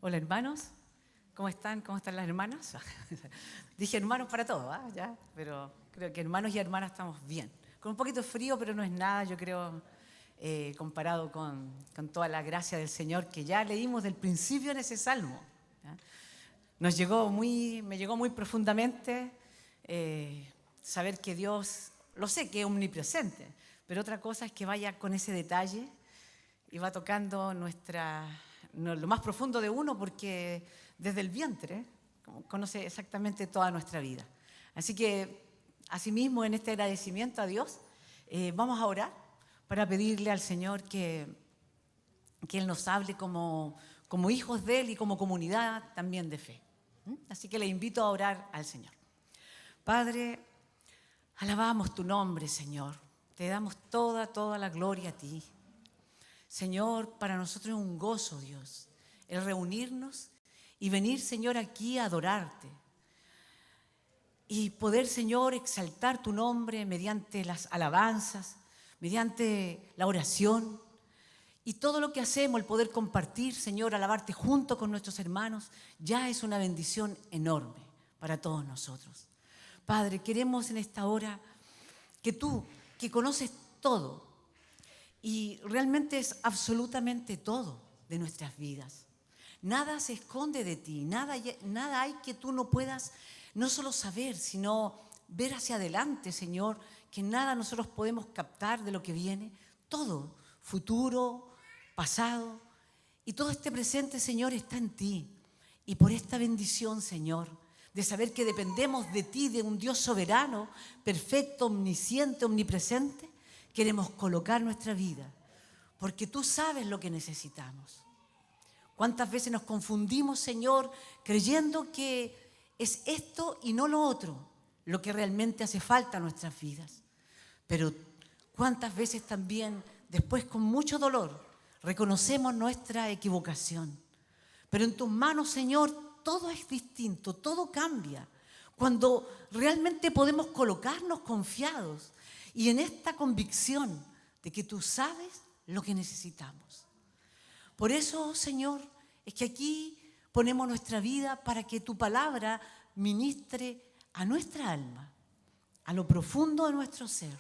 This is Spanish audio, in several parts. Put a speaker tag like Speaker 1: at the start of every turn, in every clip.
Speaker 1: Hola hermanos, ¿cómo están? ¿Cómo están las hermanas? Dije hermanos para todos, ¿ah? ¿Ya? Pero creo que hermanos y hermanas estamos bien. Con un poquito de frío, pero no es nada, yo creo, comparado con toda la gracia del Señor que ya leímos del principio en ese salmo. ¿Ya? Me llegó muy profundamente saber que Dios, lo sé que es omnipresente, pero otra cosa es que vaya con ese detalle y va tocando lo más profundo de uno, porque desde el vientre conoce exactamente toda nuestra vida. Así que, asimismo, en este agradecimiento a Dios, vamos a orar para pedirle al Señor que Él nos hable como hijos de Él y como comunidad también de fe. Así que le invito a orar al Señor. Padre, alabamos tu nombre, Señor. Te damos toda la gloria a ti. Señor, para nosotros es un gozo, Dios, el reunirnos y venir, Señor, aquí a adorarte. Y poder, Señor, exaltar tu nombre mediante las alabanzas, mediante la oración. Y todo lo que hacemos, el poder compartir, Señor, alabarte junto con nuestros hermanos, ya es una bendición enorme para todos nosotros. Padre, queremos en esta hora que tú, que conoces todo, y realmente es absolutamente todo de nuestras vidas. Nada se esconde de ti, nada hay que tú no puedas no solo saber, sino ver hacia adelante, Señor, que nada nosotros podemos captar de lo que viene. Todo, futuro, pasado, y todo este presente, Señor, está en ti. Y por esta bendición, Señor, de saber que dependemos de ti, de un Dios soberano, perfecto, omnisciente, omnipresente, queremos colocar nuestra vida, porque tú sabes lo que necesitamos. ¿Cuántas veces nos confundimos, Señor, creyendo que es esto y no lo otro, lo que realmente hace falta a nuestras vidas? Pero ¿cuántas veces también, después con mucho dolor, reconocemos nuestra equivocación? Pero en tus manos, Señor, todo es distinto, todo cambia. Cuando realmente podemos colocarnos confiados y en esta convicción de que tú sabes lo que necesitamos. Por eso, Señor, es que aquí ponemos nuestra vida para que tu palabra ministre a nuestra alma, a lo profundo de nuestro ser.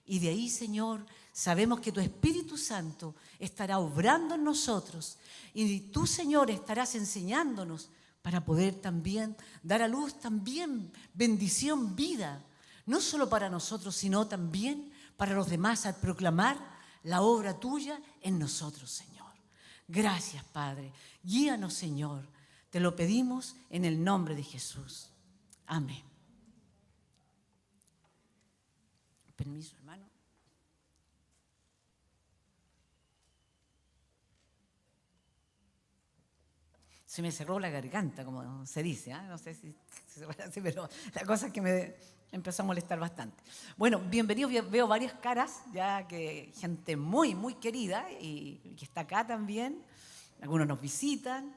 Speaker 1: Y de ahí, Señor, sabemos que tu Espíritu Santo estará obrando en nosotros y tú, Señor, estarás enseñándonos para poder también dar a luz también bendición, vida, no solo para nosotros, sino también para los demás, al proclamar la obra tuya en nosotros, Señor. Gracias, Padre. Guíanos, Señor. Te lo pedimos en el nombre de Jesús. Amén. Permiso, hermano. Se me cerró la garganta, como se dice, ¿eh? No sé si se puede decir, pero la cosa es que me empezó a molestar bastante. Bueno, bienvenidos, veo varias caras, ya que gente muy querida y que está acá también. Algunos nos visitan,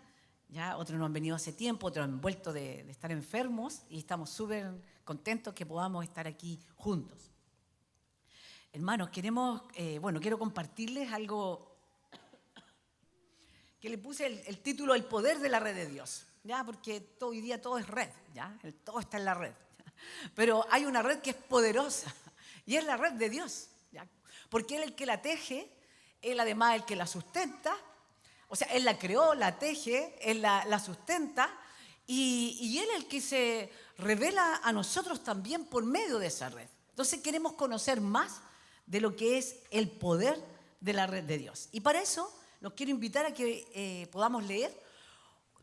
Speaker 1: ya otros no han venido hace tiempo, otros han vuelto de estar enfermos y estamos súper contentos que podamos estar aquí juntos. Hermanos, quiero compartirles algo que le puse el título El poder de la red de Dios, ¿ya? Porque hoy día todo es red, ¿ya? Todo está en la red. Pero hay una red que es poderosa y es la red de Dios, ¿ya? Porque Él es el que la teje, Él además es el que la sustenta, o sea, Él la creó, la teje, Él la sustenta y Él es el que se revela a nosotros también por medio de esa red. Entonces queremos conocer más de lo que es el poder de la red de Dios. Y para eso los quiero invitar a que podamos leer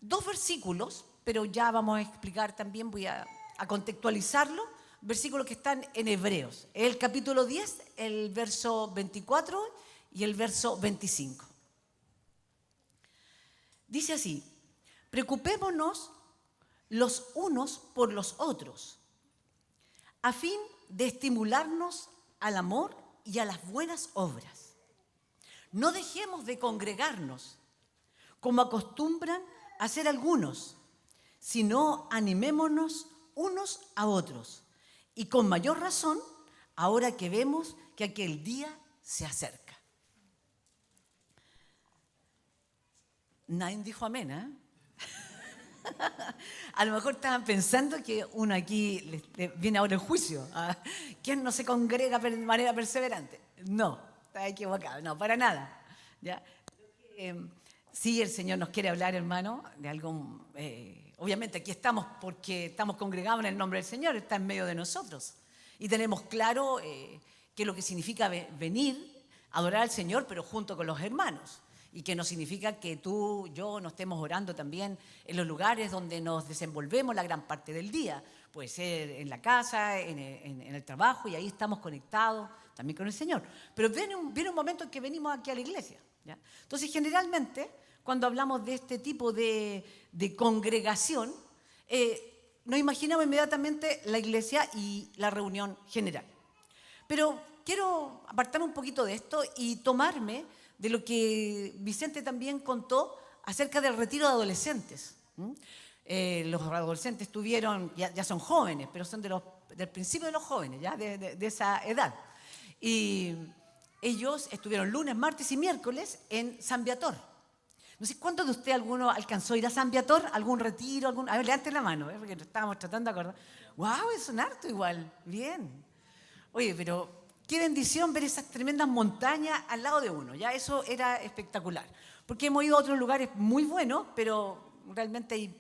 Speaker 1: 2 versículos, pero ya vamos a explicar también, voy a contextualizarlo, versículos que están en Hebreos, el capítulo 10, el verso 24 y el verso 25. Dice así: preocupémonos los unos por los otros, a fin de estimularnos al amor y a las buenas obras. No dejemos de congregarnos, como acostumbran a hacer algunos, sino animémonos unos a otros. Y con mayor razón, ahora que vemos que aquel día se acerca. Nadie dijo amén, ¿eh? A lo mejor estaban pensando que uno aquí viene ahora el juicio. ¿Quién no se congrega de manera perseverante? No, está equivocado, no, para nada. ¿Ya? Sí, el Señor nos quiere hablar, hermano, de algo. Obviamente aquí estamos porque estamos congregados en el nombre del Señor, está en medio de nosotros. Y tenemos claro qué es lo que significa venir, adorar al Señor, pero junto con los hermanos. Y que no significa que tú, yo, no estemos orando también en los lugares donde nos desenvolvemos la gran parte del día. Puede ser en la casa, en el trabajo, y ahí estamos conectados también con el Señor. Pero viene un momento en que venimos aquí a la iglesia, ¿ya? Entonces, generalmente, cuando hablamos de este tipo de congregación, nos imaginamos inmediatamente la iglesia y la reunión general. Pero quiero apartarme un poquito de esto y tomarme de lo que Vicente también contó acerca del retiro de adolescentes. Los adolescentes ya son jóvenes, pero son del principio de los jóvenes, ya de esa edad. Y ellos estuvieron lunes, martes y miércoles en San Viator. No sé, ¿cuántos de ustedes alguno alcanzó a ir a San Viator? ¿Algún retiro? A ver, levanten la mano, porque estábamos tratando de acordar. ¡Wow! Es un harto igual. Bien. Oye, pero qué bendición ver esas tremendas montañas al lado de uno. Ya eso era espectacular. Porque hemos ido a otros lugares muy buenos, pero realmente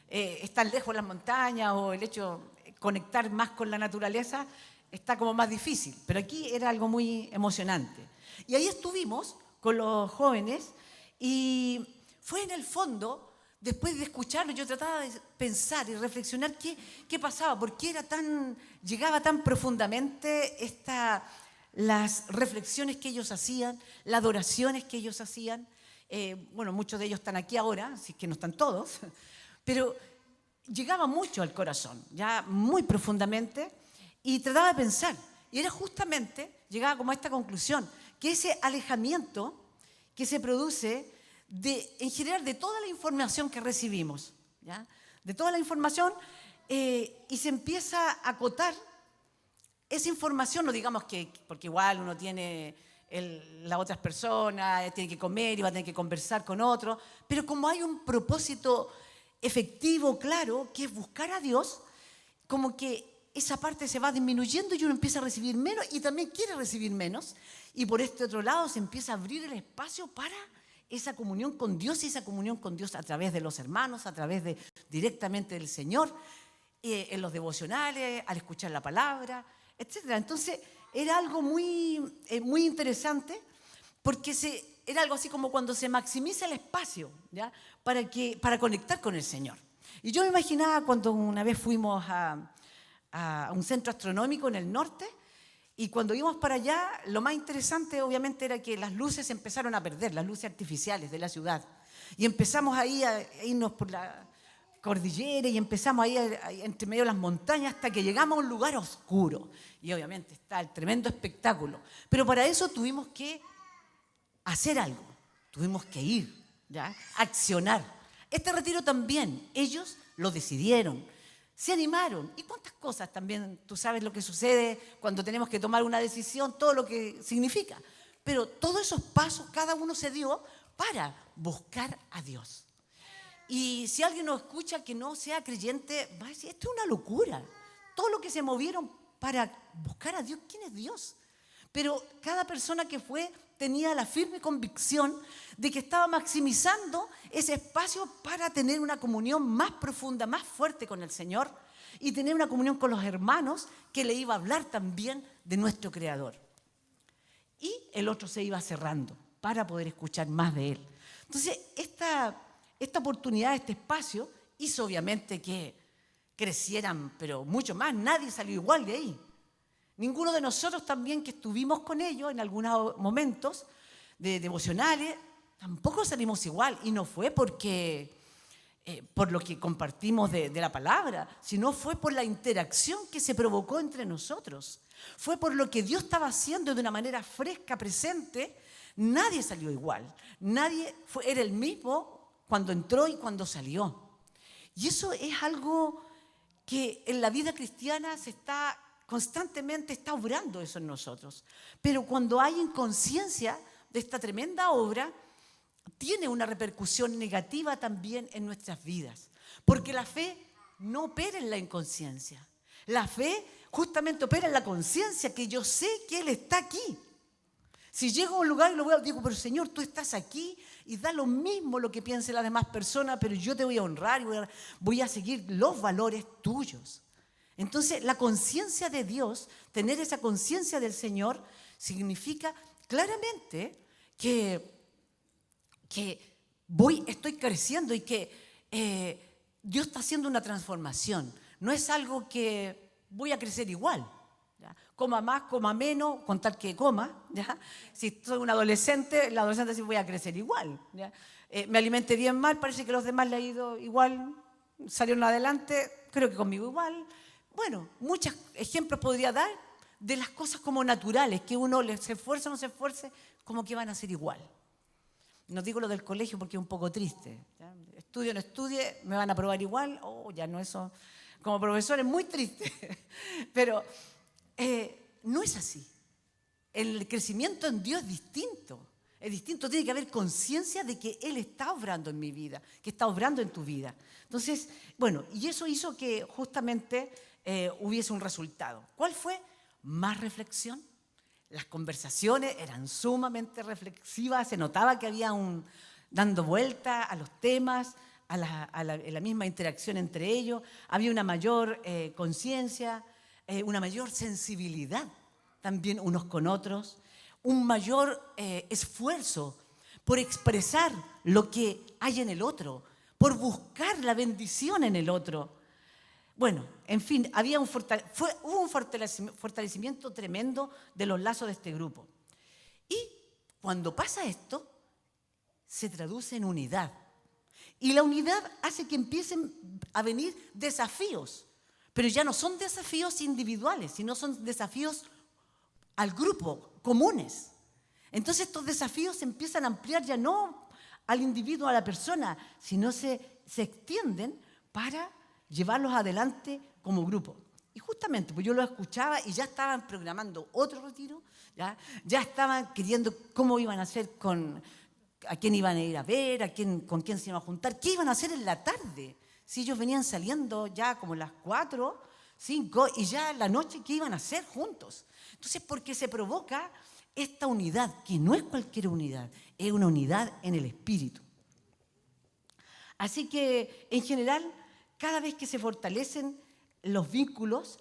Speaker 1: están lejos las montañas o el hecho de conectar más con la naturaleza está como más difícil. Pero aquí era algo muy emocionante. Y ahí estuvimos con los jóvenes y fue en el fondo, después de escucharlo, yo trataba de pensar y reflexionar qué pasaba, por qué llegaba tan profundamente las reflexiones que ellos hacían, las adoraciones que ellos hacían. Bueno, muchos de ellos están aquí ahora, así que no están todos, pero llegaba mucho al corazón, ya muy profundamente, y trataba de pensar. Y era justamente, llegaba como a esta conclusión, que ese alejamiento que se produce en general de toda la información que recibimos, ¿ya? De toda la información, y se empieza a acotar esa información, no digamos que, porque igual uno tiene las otras personas, tiene que comer y va a tener que conversar con otros, pero como hay un propósito efectivo, claro, que es buscar a Dios, como que esa parte se va disminuyendo y uno empieza a recibir menos y también quiere recibir menos, y por este otro lado se empieza a abrir el espacio para esa comunión con Dios, y esa comunión con Dios a través de los hermanos, a través directamente del Señor, en los devocionales, al escuchar la palabra, etc. Entonces era algo muy interesante, porque era algo así como cuando se maximiza el espacio, ¿ya? Para conectar con el Señor. Y yo me imaginaba cuando una vez fuimos a un centro astronómico en el norte, y cuando íbamos para allá, lo más interesante obviamente era que las luces se empezaron a perder, las luces artificiales de la ciudad. Y empezamos ahí a irnos por la cordillera y empezamos ahí entre medio de las montañas hasta que llegamos a un lugar oscuro. Y obviamente está el tremendo espectáculo. Pero para eso tuvimos que hacer algo, tuvimos que ir, ¿ya? Accionar. Este retiro también, ellos lo decidieron, se animaron. ¿Y cuántas cosas también? Tú sabes lo que sucede cuando tenemos que tomar una decisión, todo lo que significa. Pero todos esos pasos, cada uno se dio para buscar a Dios. Y si alguien nos escucha que no sea creyente, va a decir, esto es una locura. Todo lo que se movieron para buscar a Dios, ¿quién es Dios? Pero cada persona que fue tenía la firme convicción de que estaba maximizando ese espacio para tener una comunión más profunda, más fuerte con el Señor, y tener una comunión con los hermanos que le iba a hablar también de nuestro Creador. Y el otro se iba cerrando para poder escuchar más de Él. Entonces, esta oportunidad, este espacio, hizo obviamente que crecieran, pero mucho más. Nadie salió igual de ahí. Ninguno de nosotros también que estuvimos con ellos en algunos momentos de devocionales, tampoco salimos igual. Y no fue porque por lo que compartimos de la palabra, sino fue por la interacción que se provocó entre nosotros. Fue por lo que Dios estaba haciendo de una manera fresca, presente. Nadie salió igual. Nadie era el mismo cuando entró y cuando salió. Y eso es algo que en la vida cristiana constantemente está obrando eso en nosotros. Pero cuando hay inconsciencia de esta tremenda obra, tiene una repercusión negativa también en nuestras vidas. Porque la fe no opera en la inconsciencia. La fe justamente opera en la conciencia, que yo sé que Él está aquí. Si llego a un lugar y lo veo, digo, pero Señor, tú estás aquí y da lo mismo lo que piensen las demás personas, pero yo te voy a honrar y voy a seguir los valores tuyos. Entonces, la conciencia de Dios, tener esa conciencia del Señor, significa claramente que estoy creciendo y que Dios está haciendo una transformación. No es algo que voy a crecer igual. ¿Ya? Coma más, coma menos, con tal que coma. ¿Ya? Si soy un adolescente, la adolescente sí voy a crecer igual. ¿Ya? Me alimenté bien mal, parece que a los demás le ha ido igual, salieron adelante, creo que conmigo igual. Bueno, muchos ejemplos podría dar de las cosas como naturales, que uno se esfuerce o no se esfuerce, como que van a ser igual. No digo lo del colegio porque es un poco triste. ¿Ya? Estudie o no estudie, me van a aprobar igual. Ya no, eso como profesor es muy triste. Pero no es así. El crecimiento en Dios es distinto. Es distinto, tiene que haber conciencia de que Él está obrando en mi vida, que está obrando en tu vida. Entonces, bueno, y eso hizo que justamente hubiese un resultado. ¿Cuál fue? Más reflexión. Las conversaciones eran sumamente reflexivas, se notaba que había dando vuelta a los temas, a la misma interacción entre ellos, había una mayor conciencia, una mayor sensibilidad también unos con otros, un mayor esfuerzo por expresar lo que hay en el otro, por buscar la bendición en el otro. Bueno, en fin, hubo un fortalecimiento tremendo de los lazos de este grupo. Y cuando pasa esto, se traduce en unidad. Y la unidad hace que empiecen a venir desafíos, pero ya no son desafíos individuales, sino son desafíos al grupo, comunes. Entonces estos desafíos se empiezan a ampliar ya no al individuo, a la persona, sino se extienden para llevarlos adelante como grupo. Y justamente, pues yo lo escuchaba y ya estaban programando otro retiro, ya estaban queriendo cómo iban a hacer a quién iban a ir a ver, con quién se iban a juntar, qué iban a hacer en la tarde. Si ellos venían saliendo ya como las 4, 5 y ya en la noche, ¿qué iban a hacer juntos? Entonces, porque se provoca esta unidad, que no es cualquier unidad, es una unidad en el espíritu. Así que, en general, cada vez que se fortalecen los vínculos,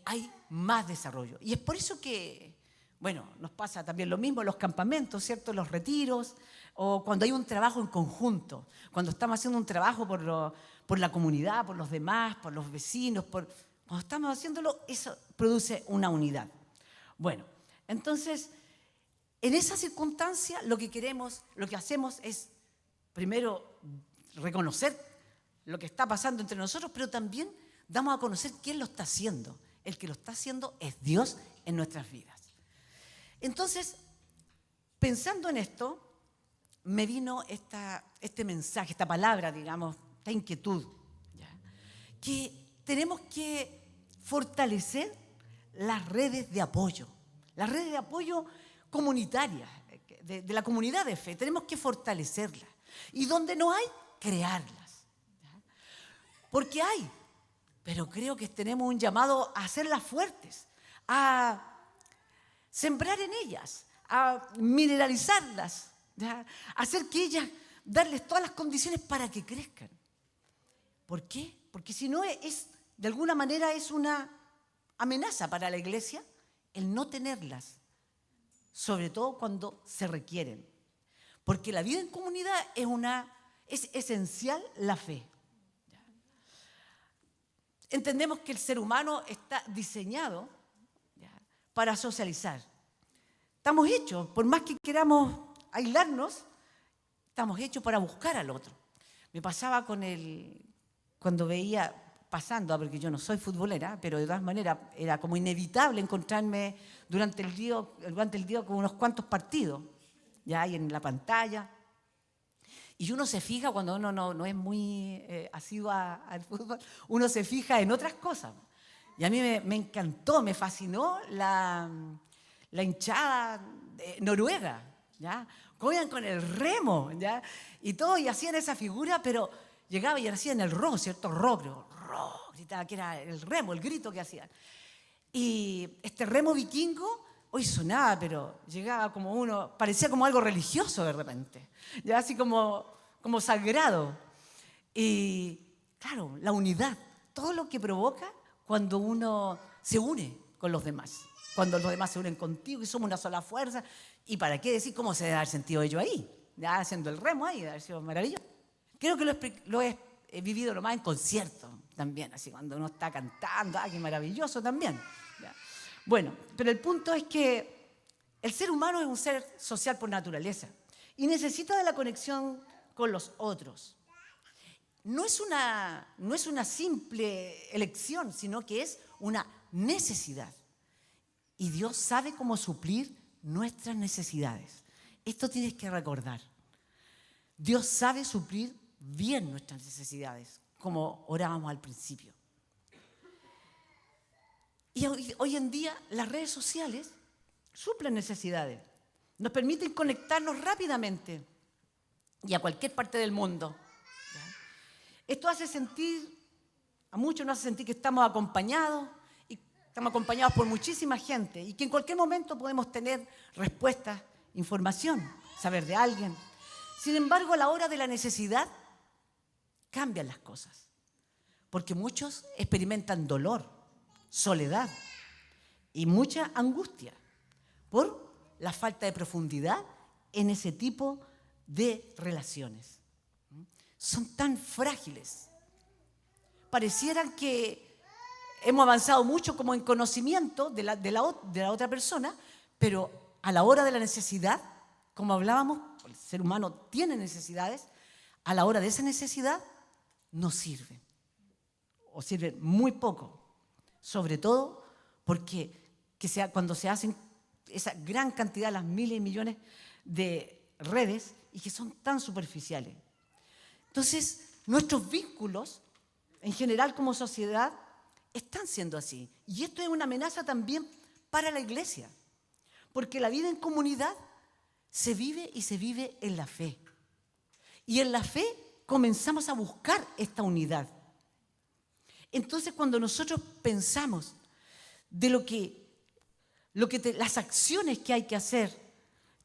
Speaker 1: hay más desarrollo. Y es por eso que, bueno, nos pasa también lo mismo en los campamentos, ¿cierto? Los retiros, o cuando hay un trabajo en conjunto, cuando estamos haciendo un trabajo por la comunidad, por los demás, por los vecinos, cuando estamos haciéndolo, eso produce una unidad. Bueno, entonces, en esa circunstancia, lo que hacemos es, primero, reconocer lo que está pasando entre nosotros, pero también damos a conocer quién lo está haciendo. El que lo está haciendo es Dios en nuestras vidas. Entonces, pensando en esto, me vino este mensaje, esta palabra, digamos, esta inquietud, ¿ya? Que tenemos que fortalecer las redes de apoyo comunitarias, de la comunidad de fe. Tenemos que fortalecerlas. Y donde no hay, crearlas. ¿Ya? Porque hay, pero creo que tenemos un llamado a hacerlas fuertes, a sembrar en ellas, a mineralizarlas, ¿ya? Hacer que ellas, darles todas las condiciones para que crezcan. ¿Por qué? Porque si no de alguna manera es una amenaza para la iglesia el no tenerlas, sobre todo cuando se requieren. Porque la vida en comunidad es esencial la fe. Entendemos que el ser humano está diseñado para socializar. Estamos hechos, por más que queramos aislarnos, estamos hechos para buscar al otro. Me pasaba cuando veía pasando, porque yo no soy futbolera, pero de todas maneras era como inevitable encontrarme durante el día con unos cuantos partidos, ya ahí en la pantalla. Y uno se fija, cuando uno no es muy asiduo al fútbol, uno se fija en otras cosas. Y a mí me encantó, me fascinó la hinchada noruega, ¿ya? Corrían con el remo, ¿ya? Y todo, y hacían esa figura, pero llegaba y hacían el ro, ¿cierto? Ro, creo, ro, gritaba que era el remo, el grito que hacían. Y este remo vikingo, hoy sonaba, pero llegaba como uno, parecía como algo religioso de repente, ya así como sagrado. Y claro, la unidad, todo lo que provoca cuando uno se une con los demás, cuando los demás se unen contigo y somos una sola fuerza. ¿Y para qué decir cómo se debe haber sentido ellos ahí? Ya haciendo el remo ahí, debe haber sido maravilloso. Creo que lo he vivido lo más en concierto también, así cuando uno está cantando, qué maravilloso también. ¿Ya? Bueno, pero el punto es que el ser humano es un ser social por naturaleza y necesita de la conexión con los otros. No es una simple elección, sino que es una necesidad. Y Dios sabe cómo suplir nuestras necesidades. Esto tienes que recordar. Dios sabe suplir bien nuestras necesidades, como orábamos al principio. Y hoy en día las redes sociales suplen necesidades. Nos permiten conectarnos rápidamente y a cualquier parte del mundo. ¿Ya? Esto hace sentir, a muchos nos hace sentir que estamos acompañados, y estamos acompañados por muchísima gente y que en cualquier momento podemos tener respuestas, información, saber de alguien. Sin embargo, a la hora de la necesidad, cambian las cosas, porque muchos experimentan dolor, soledad y mucha angustia por la falta de profundidad en ese tipo de relaciones. Son tan frágiles. Parecieran que hemos avanzado mucho como en conocimiento de la otra persona, pero a la hora de la necesidad, como hablábamos, el ser humano tiene necesidades, a la hora de esa necesidad no sirven, o sirven muy poco, sobre todo porque cuando se hacen esa gran cantidad, las miles y millones de redes, y que son tan superficiales. Entonces, nuestros vínculos, en general como sociedad, están siendo así. Y esto es una amenaza también para la iglesia, porque la vida en comunidad se vive y se vive en la fe. Y en la fe comenzamos a buscar esta unidad. Entonces, cuando nosotros pensamos de las acciones que hay que hacer,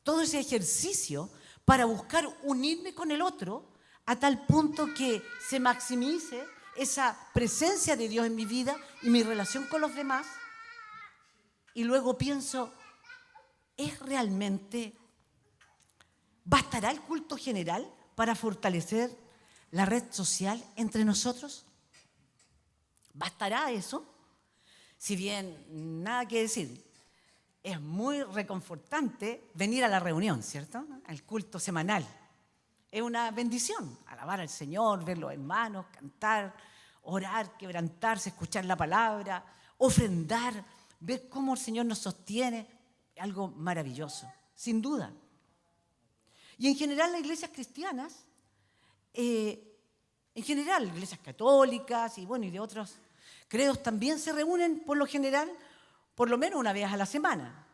Speaker 1: todo ese ejercicio para buscar unirme con el otro, a tal punto que se maximice esa presencia de Dios en mi vida y mi relación con los demás, y luego pienso, ¿bastará el culto general para fortalecer la red social entre nosotros? ¿Bastará eso? Si bien, nada que decir, es muy reconfortante venir a la reunión, ¿cierto? Al culto semanal. Es una bendición, alabar al Señor, ver los hermanos, cantar, orar, quebrantarse, escuchar la palabra, ofrendar, ver cómo el Señor nos sostiene, es algo maravilloso, sin duda. Y en general las iglesias cristianas, iglesias católicas y de otros credos también se reúnen por lo general, por lo menos una vez a la semana.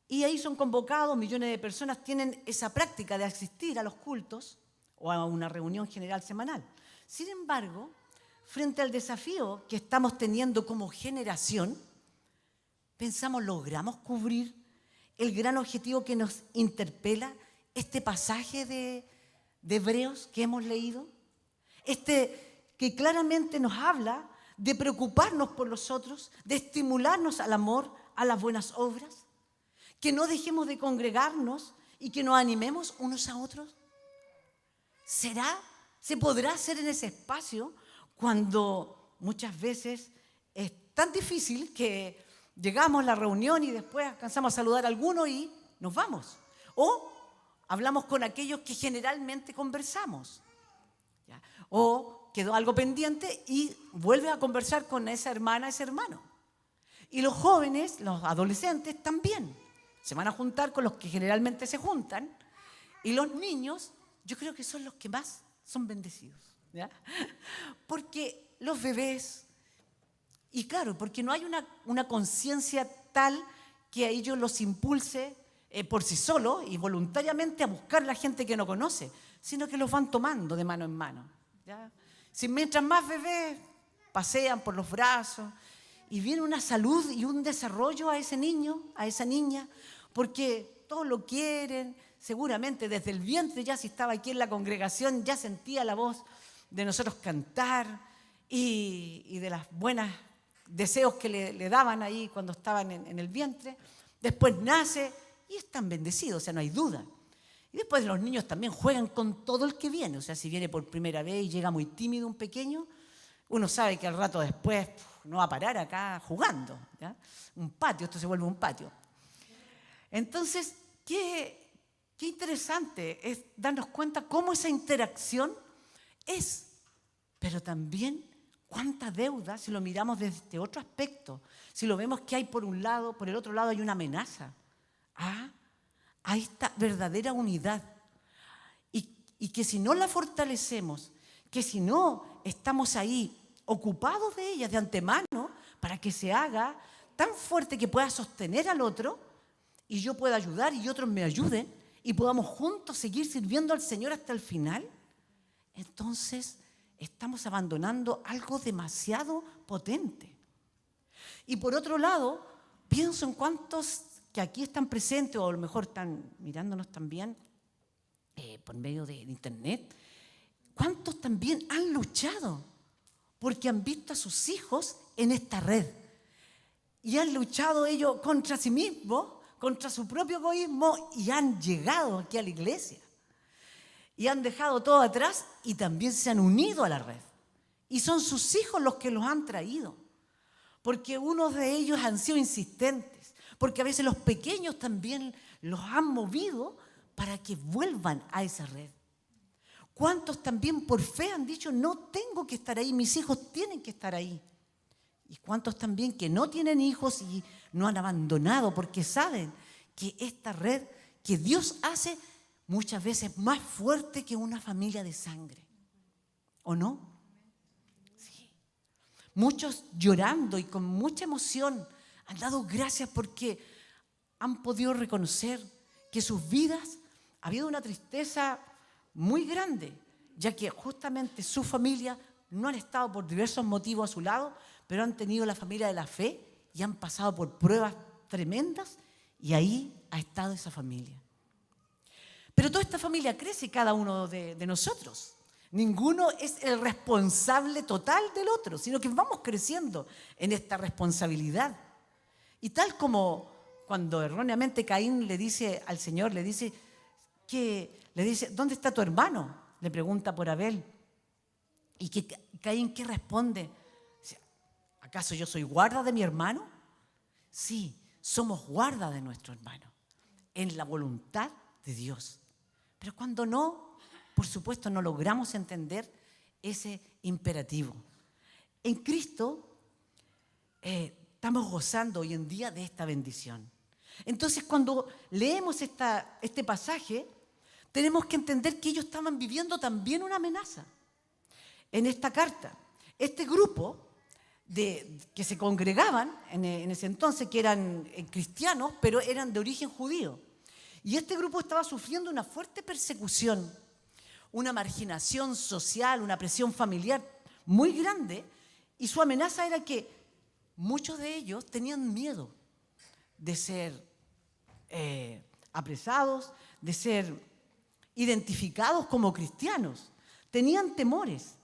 Speaker 1: Y ahí son convocados, millones de personas tienen esa práctica de asistir a los cultos o a una reunión general semanal. Sin embargo, frente al desafío que estamos teniendo como generación, pensamos, ¿logramos cubrir el gran objetivo que nos interpela este pasaje de Hebreos que hemos leído? Que claramente nos habla de preocuparnos por los otros, de estimularnos al amor, a las buenas obras, que no dejemos de congregarnos y que nos animemos unos a otros. ¿Se podrá hacer en ese espacio cuando muchas veces es tan difícil que llegamos a la reunión y después alcanzamos a saludar a alguno y nos vamos? O hablamos con aquellos que generalmente conversamos, ¿ya? O quedó algo pendiente y vuelve a conversar con esa hermana, ese hermano. Y los jóvenes, los adolescentes también se van a juntar con los que generalmente se juntan. Y los niños, yo creo que son los que más son bendecidos, ¿ya? Porque los bebés, y claro, porque no hay una conciencia tal que a ellos los impulse por sí solos y voluntariamente a buscar la gente que no conoce, sino que los van tomando de mano en mano, ¿ya? Si mientras más bebés pasean por los brazos y viene una salud y un desarrollo a ese niño, a esa niña, porque todos lo quieren, seguramente desde el vientre ya si estaba aquí en la congregación ya sentía la voz de nosotros cantar y de las buenas deseos que le daban ahí cuando estaban en el vientre. Después nace y están bendecidos, o sea, no hay duda. Y después los niños también juegan con todo el que viene, o sea, si viene por primera vez y llega muy tímido un pequeño, uno sabe que al rato después no va a parar acá jugando, ¿ya? Un patio, esto se vuelve un patio. Entonces, qué interesante es darnos cuenta cómo esa interacción es, pero también cuánta deuda si lo miramos desde otro aspecto, si lo vemos que hay por un lado, por el otro lado hay una amenaza a esta verdadera unidad y que si no la fortalecemos, que si no estamos ahí ocupados de ella de antemano para que se haga tan fuerte que pueda sostener al otro y yo pueda ayudar y otros me ayuden y podamos juntos seguir sirviendo al Señor hasta el final, entonces estamos abandonando algo demasiado potente. Y por otro lado, pienso en cuántos que aquí están presentes o a lo mejor están mirándonos también por medio de internet, cuántos también han luchado porque han visto a sus hijos en esta red y han luchado ellos contra sí mismos, contra su propio egoísmo y han llegado aquí a la iglesia y han dejado todo atrás y también se han unido a la red y son sus hijos los que los han traído porque unos de ellos han sido insistentes, porque a veces los pequeños también los han movido para que vuelvan a esa red. ¿Cuántos también por fe han dicho, no tengo que estar ahí, mis hijos tienen que estar ahí? ¿Y cuántos también que no tienen hijos y no han abandonado porque saben que esta red que Dios hace muchas veces más fuerte que una familia de sangre? ¿O no? Sí. Muchos llorando y con mucha emoción han dado gracias porque han podido reconocer que sus vidas ha habido una tristeza muy grande, ya que justamente su familia no han estado por diversos motivos a su lado, pero han tenido la familia de la fe y han pasado por pruebas tremendas y ahí ha estado esa familia. Pero toda esta familia crece cada uno de nosotros. Ninguno es el responsable total del otro, sino que vamos creciendo en esta responsabilidad. Y tal como cuando erróneamente Caín le dice al Señor, le dice, ¿dónde está tu hermano? Le pregunta por Abel. ¿Y Caín qué responde? ¿Acaso yo soy guarda de mi hermano? Sí, somos guarda de nuestro hermano, en la voluntad de Dios. Pero cuando no, por supuesto, no logramos entender ese imperativo. En Cristo estamos gozando hoy en día de esta bendición. Entonces, cuando leemos este pasaje, tenemos que entender que ellos estaban viviendo también una amenaza. En esta carta, este grupo que se congregaban en ese entonces, que eran cristianos, pero eran de origen judío. Y este grupo estaba sufriendo una fuerte persecución, una marginación social, una presión familiar muy grande, y su amenaza era que muchos de ellos tenían miedo de ser apresados, de ser identificados como cristianos. Tenían temores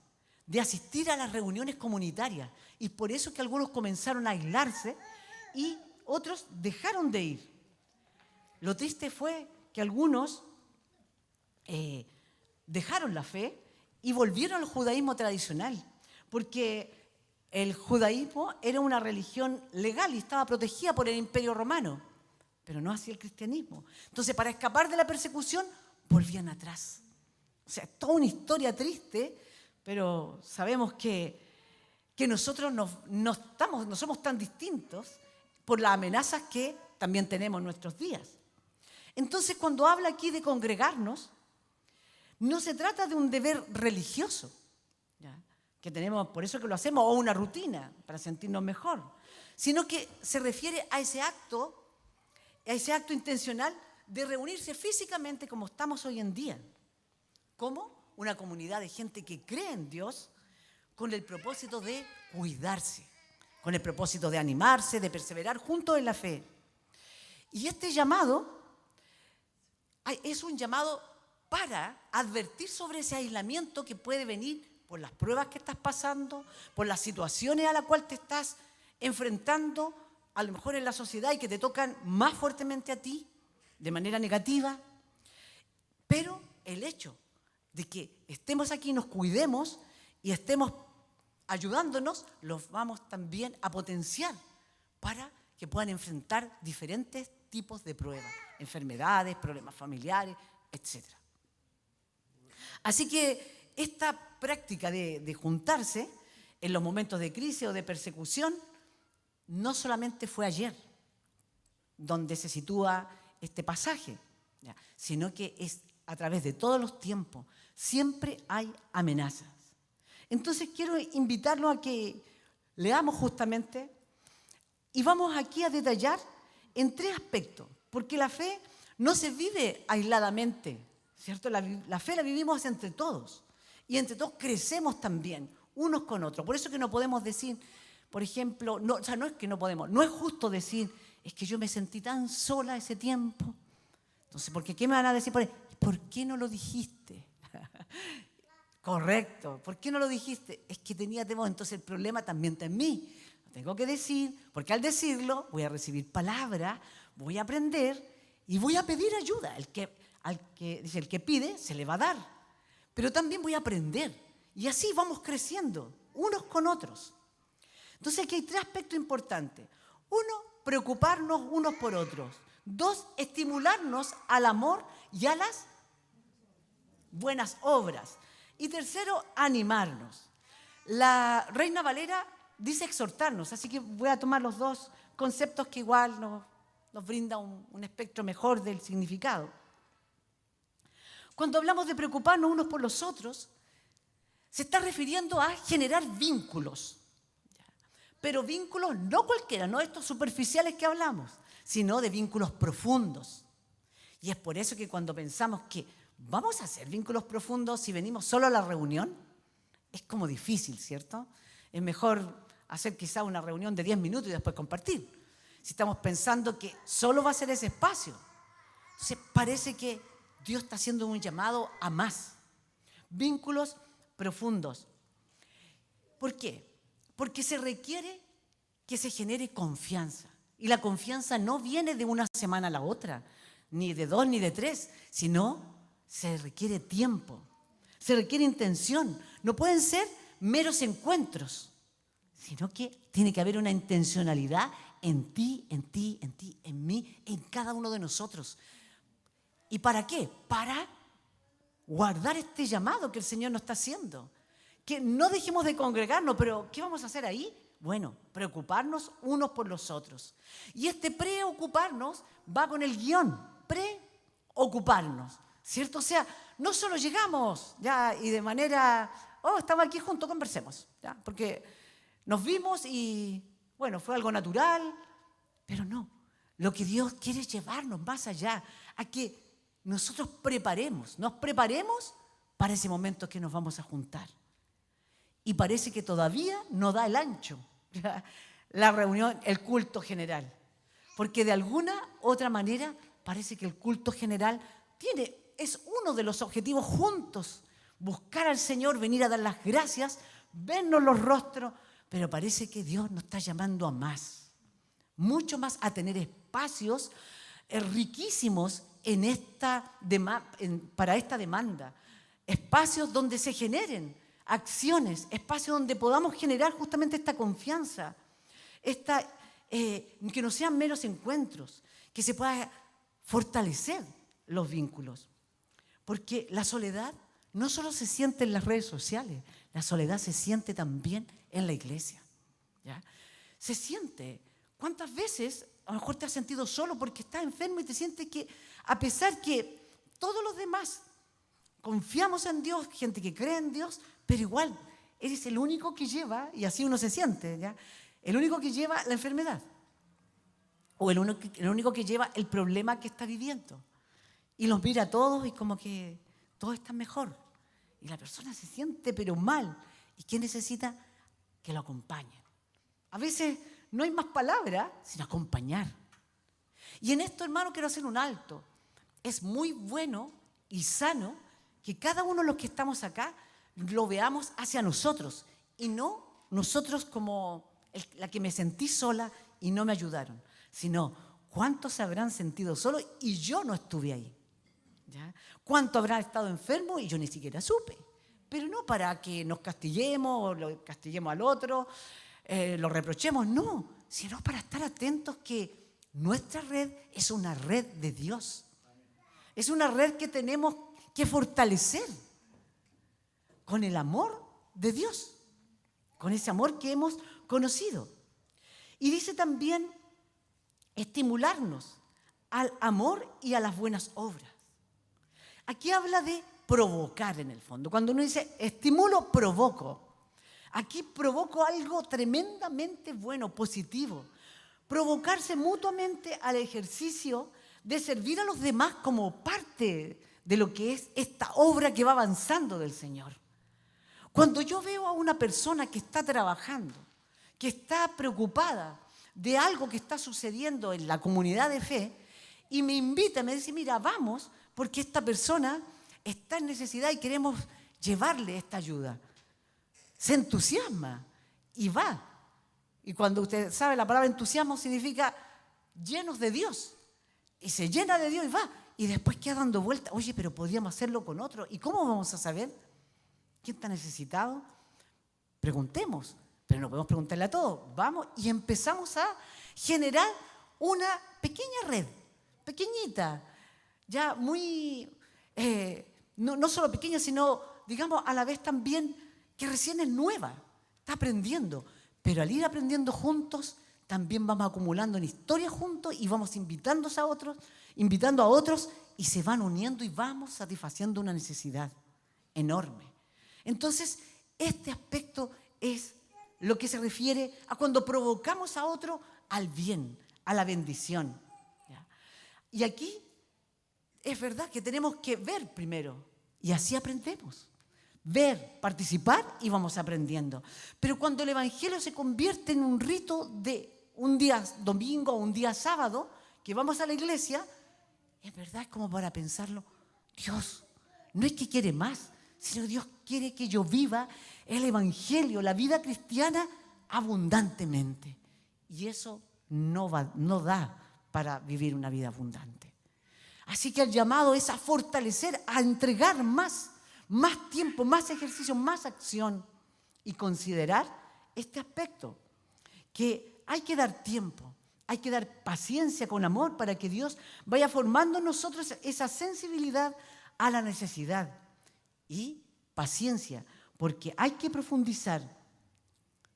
Speaker 1: de asistir a las reuniones comunitarias y por eso que algunos comenzaron a aislarse y otros dejaron de ir. Lo triste fue que algunos dejaron la fe y volvieron al judaísmo tradicional, porque el judaísmo era una religión legal y estaba protegida por el Imperio Romano, pero no así el cristianismo. Entonces, para escapar de la persecución, volvían atrás. O sea, toda una historia triste, pero sabemos que nosotros no somos tan distintos por las amenazas que también tenemos en nuestros días. Entonces, cuando habla aquí de congregarnos, no se trata de un deber religioso, ¿ya? Que tenemos, por eso que lo hacemos, o una rutina para sentirnos mejor, sino que se refiere a ese acto intencional de reunirse físicamente como estamos hoy en día. ¿Cómo? Una comunidad de gente que cree en Dios con el propósito de cuidarse, con el propósito de animarse, de perseverar juntos en la fe. Y este llamado es un llamado para advertir sobre ese aislamiento que puede venir por las pruebas que estás pasando, por las situaciones a las cuales te estás enfrentando, a lo mejor en la sociedad y que te tocan más fuertemente a ti, de manera negativa. Pero el hecho de que estemos aquí, nos cuidemos y estemos ayudándonos, los vamos también a potenciar para que puedan enfrentar diferentes tipos de pruebas, enfermedades, problemas familiares, etc. Así que esta práctica de juntarse en los momentos de crisis o de persecución no solamente fue ayer donde se sitúa este pasaje, ¿ya?, sino que es a través de todos los tiempos. Siempre hay amenazas. Entonces quiero invitarlos a que leamos justamente y vamos aquí a detallar en 3 aspectos, porque la fe no se vive aisladamente, ¿cierto? La fe la vivimos entre todos y entre todos crecemos también, unos con otros. Por eso que no podemos decir, por ejemplo, no, o sea, no es que no podemos, no es justo decir, es que yo me sentí tan sola ese tiempo. Entonces, porque ¿qué me van a decir? ¿Por qué no lo dijiste? Correcto, ¿por qué no lo dijiste? Es que tenía temor, entonces el problema también está en mí. Lo tengo que decir, porque al decirlo voy a recibir palabra, voy a aprender y voy a pedir ayuda. El que pide se le va a dar, pero también voy a aprender. Y así vamos creciendo, unos con otros. Entonces aquí hay 3 aspectos importantes. 1, preocuparnos unos por otros. 2, estimularnos al amor y a las buenas obras. Y 3, animarnos. La Reina Valera dice exhortarnos, así que voy a tomar los 2 conceptos que igual nos brinda un espectro mejor del significado. Cuando hablamos de preocuparnos unos por los otros, se está refiriendo a generar vínculos. Pero vínculos no cualquiera, no estos superficiales que hablamos, sino de vínculos profundos. Y es por eso que cuando pensamos que vamos a hacer vínculos profundos si venimos solo a la reunión, es como difícil, ¿cierto? Es mejor hacer quizá una reunión de 10 minutos y después compartir. Si estamos pensando que solo va a ser ese espacio, entonces parece que Dios está haciendo un llamado a más. Vínculos profundos. ¿Por qué? Porque se requiere que se genere confianza. Y la confianza no viene de una semana a la otra, ni de 2 ni de 3, sino se requiere tiempo, se requiere intención. No pueden ser meros encuentros, sino que tiene que haber una intencionalidad en ti, en ti, en ti, en mí, en cada uno de nosotros. ¿Y para qué? Para guardar este llamado que el Señor nos está haciendo. Que no dejemos de congregarnos, pero ¿qué vamos a hacer ahí? Bueno, preocuparnos unos por los otros. Y este preocuparnos va con el guión, preocuparnos, ¿cierto? O sea, no solo llegamos ya y de manera, estamos aquí juntos, conversemos, ¿ya? Porque nos vimos y, bueno, fue algo natural, pero no. Lo que Dios quiere es llevarnos más allá, a que nosotros nos preparemos para ese momento que nos vamos a juntar. Y parece que todavía no da el ancho la reunión, el culto general. Porque de alguna otra manera parece que el culto general es uno de los objetivos juntos. Buscar al Señor, venir a dar las gracias, vernos los rostros. Pero parece que Dios nos está llamando a más. Mucho más, a tener espacios riquísimos para esta demanda. Espacios donde se generen acciones, espacios donde podamos generar justamente esta confianza, que no sean meros encuentros, que se pueda fortalecer los vínculos. Porque la soledad no solo se siente en las redes sociales, la soledad se siente también en la iglesia, ¿ya? Se siente. ¿Cuántas veces a lo mejor te has sentido solo porque estás enfermo y te sientes que, a pesar que todos los demás confiamos en Dios, gente que cree en Dios, pero igual eres el único que lleva, y así uno se siente, ¿ya? El único que lleva la enfermedad, o el único que lleva el problema que está viviendo. Y los mira a todos y como que todos están mejor. y la persona se siente pero mal. ¿Y qué necesita? Que lo acompañen. A veces no hay más palabras sino acompañar. Y en esto, hermano, quiero hacer un alto. Es muy bueno y sano que cada uno de los que estamos acá lo veamos hacia nosotros y no nosotros como la que me sentí sola y no me ayudaron, sino cuántos se habrán sentido solos y yo no estuve ahí. ¿Ya? ¿Cuánto habrá estado enfermo y yo ni siquiera supe? Pero no para que nos castiguemos o lo castiguemos al otro, lo reprochemos, no, sino para estar atentos que nuestra red es una red de Dios. Es una red que tenemos que fortalecer con el amor de Dios, con ese amor que hemos conocido. Y dice también estimularnos al amor y a las buenas obras. Aquí habla de provocar en el fondo. Cuando uno dice estimulo, provoco. Aquí provoco algo tremendamente bueno, positivo. Provocarse mutuamente al ejercicio de servir a los demás como parte de lo que es esta obra que va avanzando del Señor. Cuando yo veo a una persona que está trabajando, que está preocupada de algo que está sucediendo en la comunidad de fe y me invita, me dice, mira, vamos, porque esta persona está en necesidad y queremos llevarle esta ayuda. Se entusiasma y va. Y cuando usted sabe, la palabra entusiasmo significa llenos de Dios. Y se llena de Dios y va. Y después queda dando vueltas. Oye, pero podríamos hacerlo con otro. ¿Y cómo vamos a saber quién está necesitado? Preguntemos. Pero no podemos preguntarle a todos. Vamos y empezamos a generar una pequeña red, pequeñita, ya muy, no solo pequeña, sino, digamos, a la vez también que recién es nueva, está aprendiendo. Pero al ir aprendiendo juntos, también vamos acumulando en historia juntos y vamos invitando a otros y se van uniendo y vamos satisfaciendo una necesidad enorme. Entonces, este aspecto es lo que se refiere a cuando provocamos a otro al bien, a la bendición. ¿Ya? Y aquí es verdad que tenemos que ver primero y así aprendemos. Ver, participar y vamos aprendiendo. Pero cuando el Evangelio se convierte en un rito de un día domingo o un día sábado, que vamos a la iglesia, es verdad, es como para pensarlo, Dios no es que quiere más, sino Dios quiere que yo viva el Evangelio, la vida cristiana abundantemente. Y eso no da para vivir una vida abundante. Así que el llamado es a fortalecer, a entregar más tiempo, más ejercicio, más acción y considerar este aspecto, que hay que dar tiempo, hay que dar paciencia con amor para que Dios vaya formando en nosotros esa sensibilidad a la necesidad y paciencia, porque hay que profundizar,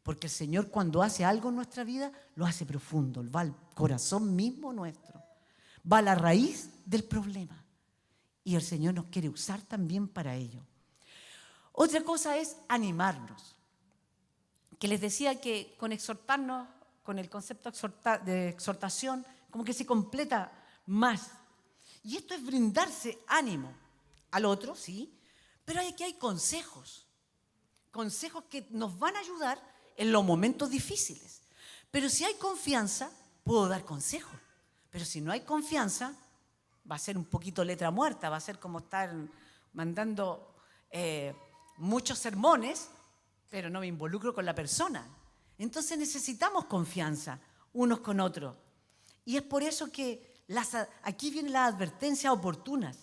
Speaker 1: porque el Señor cuando hace algo en nuestra vida lo hace profundo, va al corazón mismo nuestro, va a la raíz del problema. Y el Señor nos quiere usar también para ello. Otra cosa es animarnos. Que les decía que con exhortarnos, con el concepto de exhortación, como que se completa más. Y esto es brindarse ánimo al otro, sí, pero aquí hay consejos. Consejos que nos van a ayudar en los momentos difíciles. Pero si hay confianza, puedo dar consejos. Pero si no hay confianza, va a ser un poquito letra muerta, va a ser como estar mandando muchos sermones, pero no me involucro con la persona. Entonces necesitamos confianza unos con otros. Y es por eso que aquí vienen las advertencias oportunas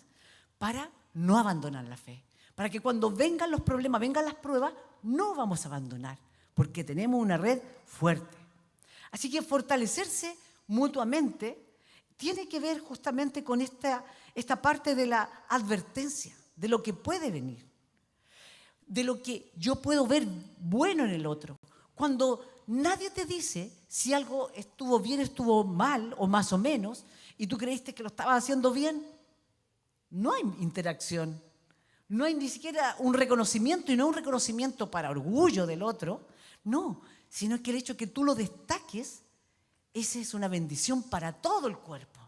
Speaker 1: para no abandonar la fe. Para que cuando vengan los problemas, vengan las pruebas, no vamos a abandonar, porque tenemos una red fuerte. Así que fortalecerse mutuamente tiene que ver justamente con esta parte de la advertencia, de lo que puede venir, de lo que yo puedo ver bueno en el otro. Cuando nadie te dice si algo estuvo bien, estuvo mal o más o menos, y tú creíste que lo estabas haciendo bien, no hay interacción, no hay ni siquiera un reconocimiento, y no un reconocimiento para orgullo del otro, no, sino que el hecho de que tú lo destaques, esa es una bendición para todo el cuerpo.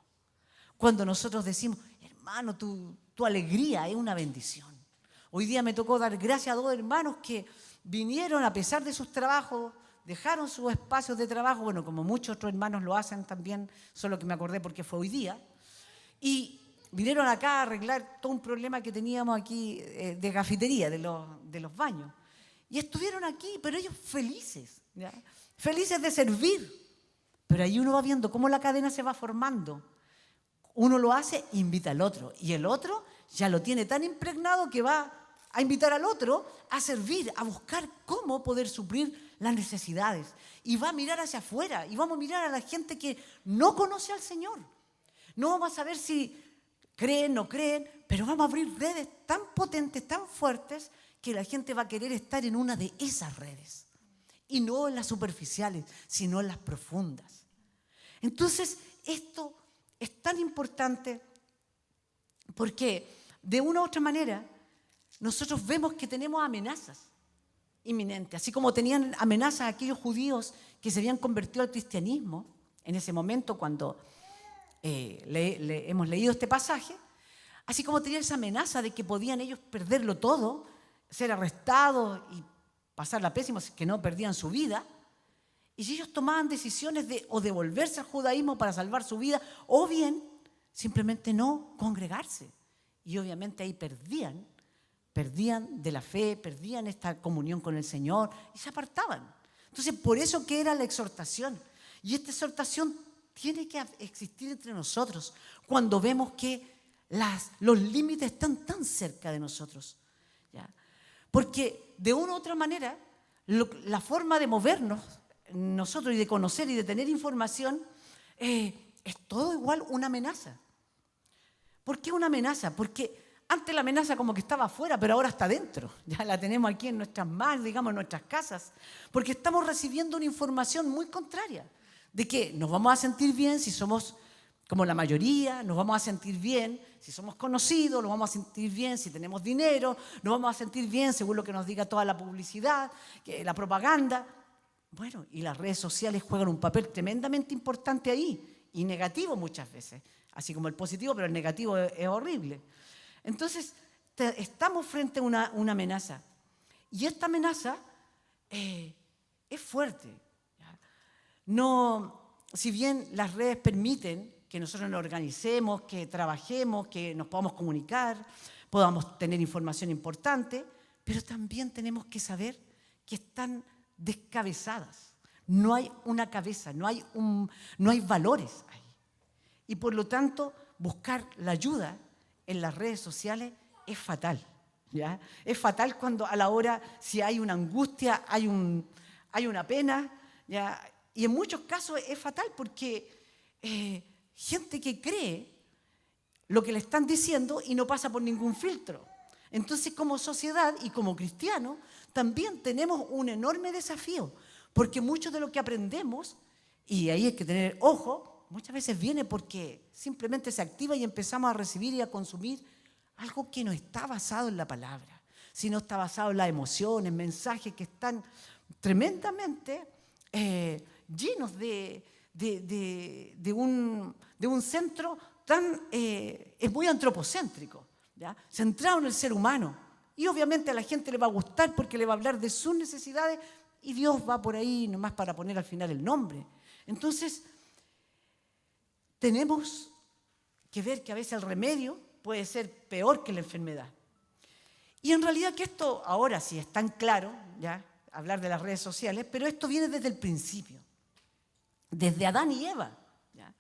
Speaker 1: Cuando nosotros decimos, hermano, tu alegría es una bendición. Hoy día me tocó dar gracias a 2 hermanos que vinieron a pesar de sus trabajos, dejaron sus espacios de trabajo, bueno, como muchos otros hermanos lo hacen también, solo que me acordé porque fue hoy día, y vinieron acá a arreglar todo un problema que teníamos aquí de cafetería, de los baños. Y estuvieron aquí, pero ellos felices, ¿ya? Felices de servir. Pero ahí uno va viendo cómo la cadena se va formando. Uno lo hace, invita al otro. Y el otro ya lo tiene tan impregnado que va a invitar al otro a servir, a buscar cómo poder suplir las necesidades. Y va a mirar hacia afuera. Y vamos a mirar a la gente que no conoce al Señor. No vamos a saber si creen, no creen, pero vamos a abrir redes tan potentes, tan fuertes, que la gente va a querer estar en una de esas redes. Y no en las superficiales, sino en las profundas. Entonces, esto es tan importante porque de una u otra manera nosotros vemos que tenemos amenazas inminentes, así como tenían amenazas aquellos judíos que se habían convertido al cristianismo en ese momento cuando hemos leído este pasaje, así como tenían esa amenaza de que podían ellos perderlo todo, ser arrestados y pasarla pésimo, que no perdían su vida. Y si ellos tomaban decisiones de o devolverse al judaísmo para salvar su vida, o bien simplemente no congregarse. Y obviamente ahí perdían de la fe, perdían esta comunión con el Señor y se apartaban. Entonces, por eso que era la exhortación. Y esta exhortación tiene que existir entre nosotros cuando vemos que los límites están tan cerca de nosotros, ¿ya? Porque de una u otra manera, la forma de movernos nosotros y de conocer y de tener información es todo igual una amenaza. ¿Por qué una amenaza? Porque antes la amenaza como que estaba afuera, pero ahora está dentro. Ya la tenemos aquí en nuestras manos, digamos, en nuestras casas. Porque estamos recibiendo una información muy contraria. De que nos vamos a sentir bien si somos como la mayoría, nos vamos a sentir bien si somos conocidos, nos vamos a sentir bien si tenemos dinero, nos vamos a sentir bien según lo que nos diga toda la publicidad, la propaganda. Bueno, y las redes sociales juegan un papel tremendamente importante ahí, y negativo muchas veces, así como el positivo, pero el negativo es horrible. Entonces, estamos frente a una amenaza, y esta amenaza es fuerte. No, si bien las redes permiten que nosotros nos organicemos, que trabajemos, que nos podamos comunicar, podamos tener información importante, pero también tenemos que saber que están descabezadas. No hay una cabeza, no hay valores ahí. Y por lo tanto, buscar la ayuda en las redes sociales es fatal, ¿ya? Es fatal cuando a la hora, si hay una angustia, hay una pena, ¿ya? Y en muchos casos es fatal porque gente que cree lo que le están diciendo y no pasa por ningún filtro. Entonces, como sociedad y como cristianos, también tenemos un enorme desafío, porque mucho de lo que aprendemos, y ahí hay que tener ojo, muchas veces viene porque simplemente se activa y empezamos a recibir y a consumir algo que no está basado en la palabra, sino está basado en las emociones, mensajes que están tremendamente llenos de un centro tan, es muy antropocéntrico, ¿ya? Centrado en el ser humano. Y obviamente a la gente le va a gustar porque le va a hablar de sus necesidades y Dios va por ahí nomás para poner al final el nombre. Entonces, tenemos que ver que a veces el remedio puede ser peor que la enfermedad. Y en realidad que esto ahora sí es tan claro, ya, hablar de las redes sociales, pero esto viene desde el principio. Desde Adán y Eva, ¿ya?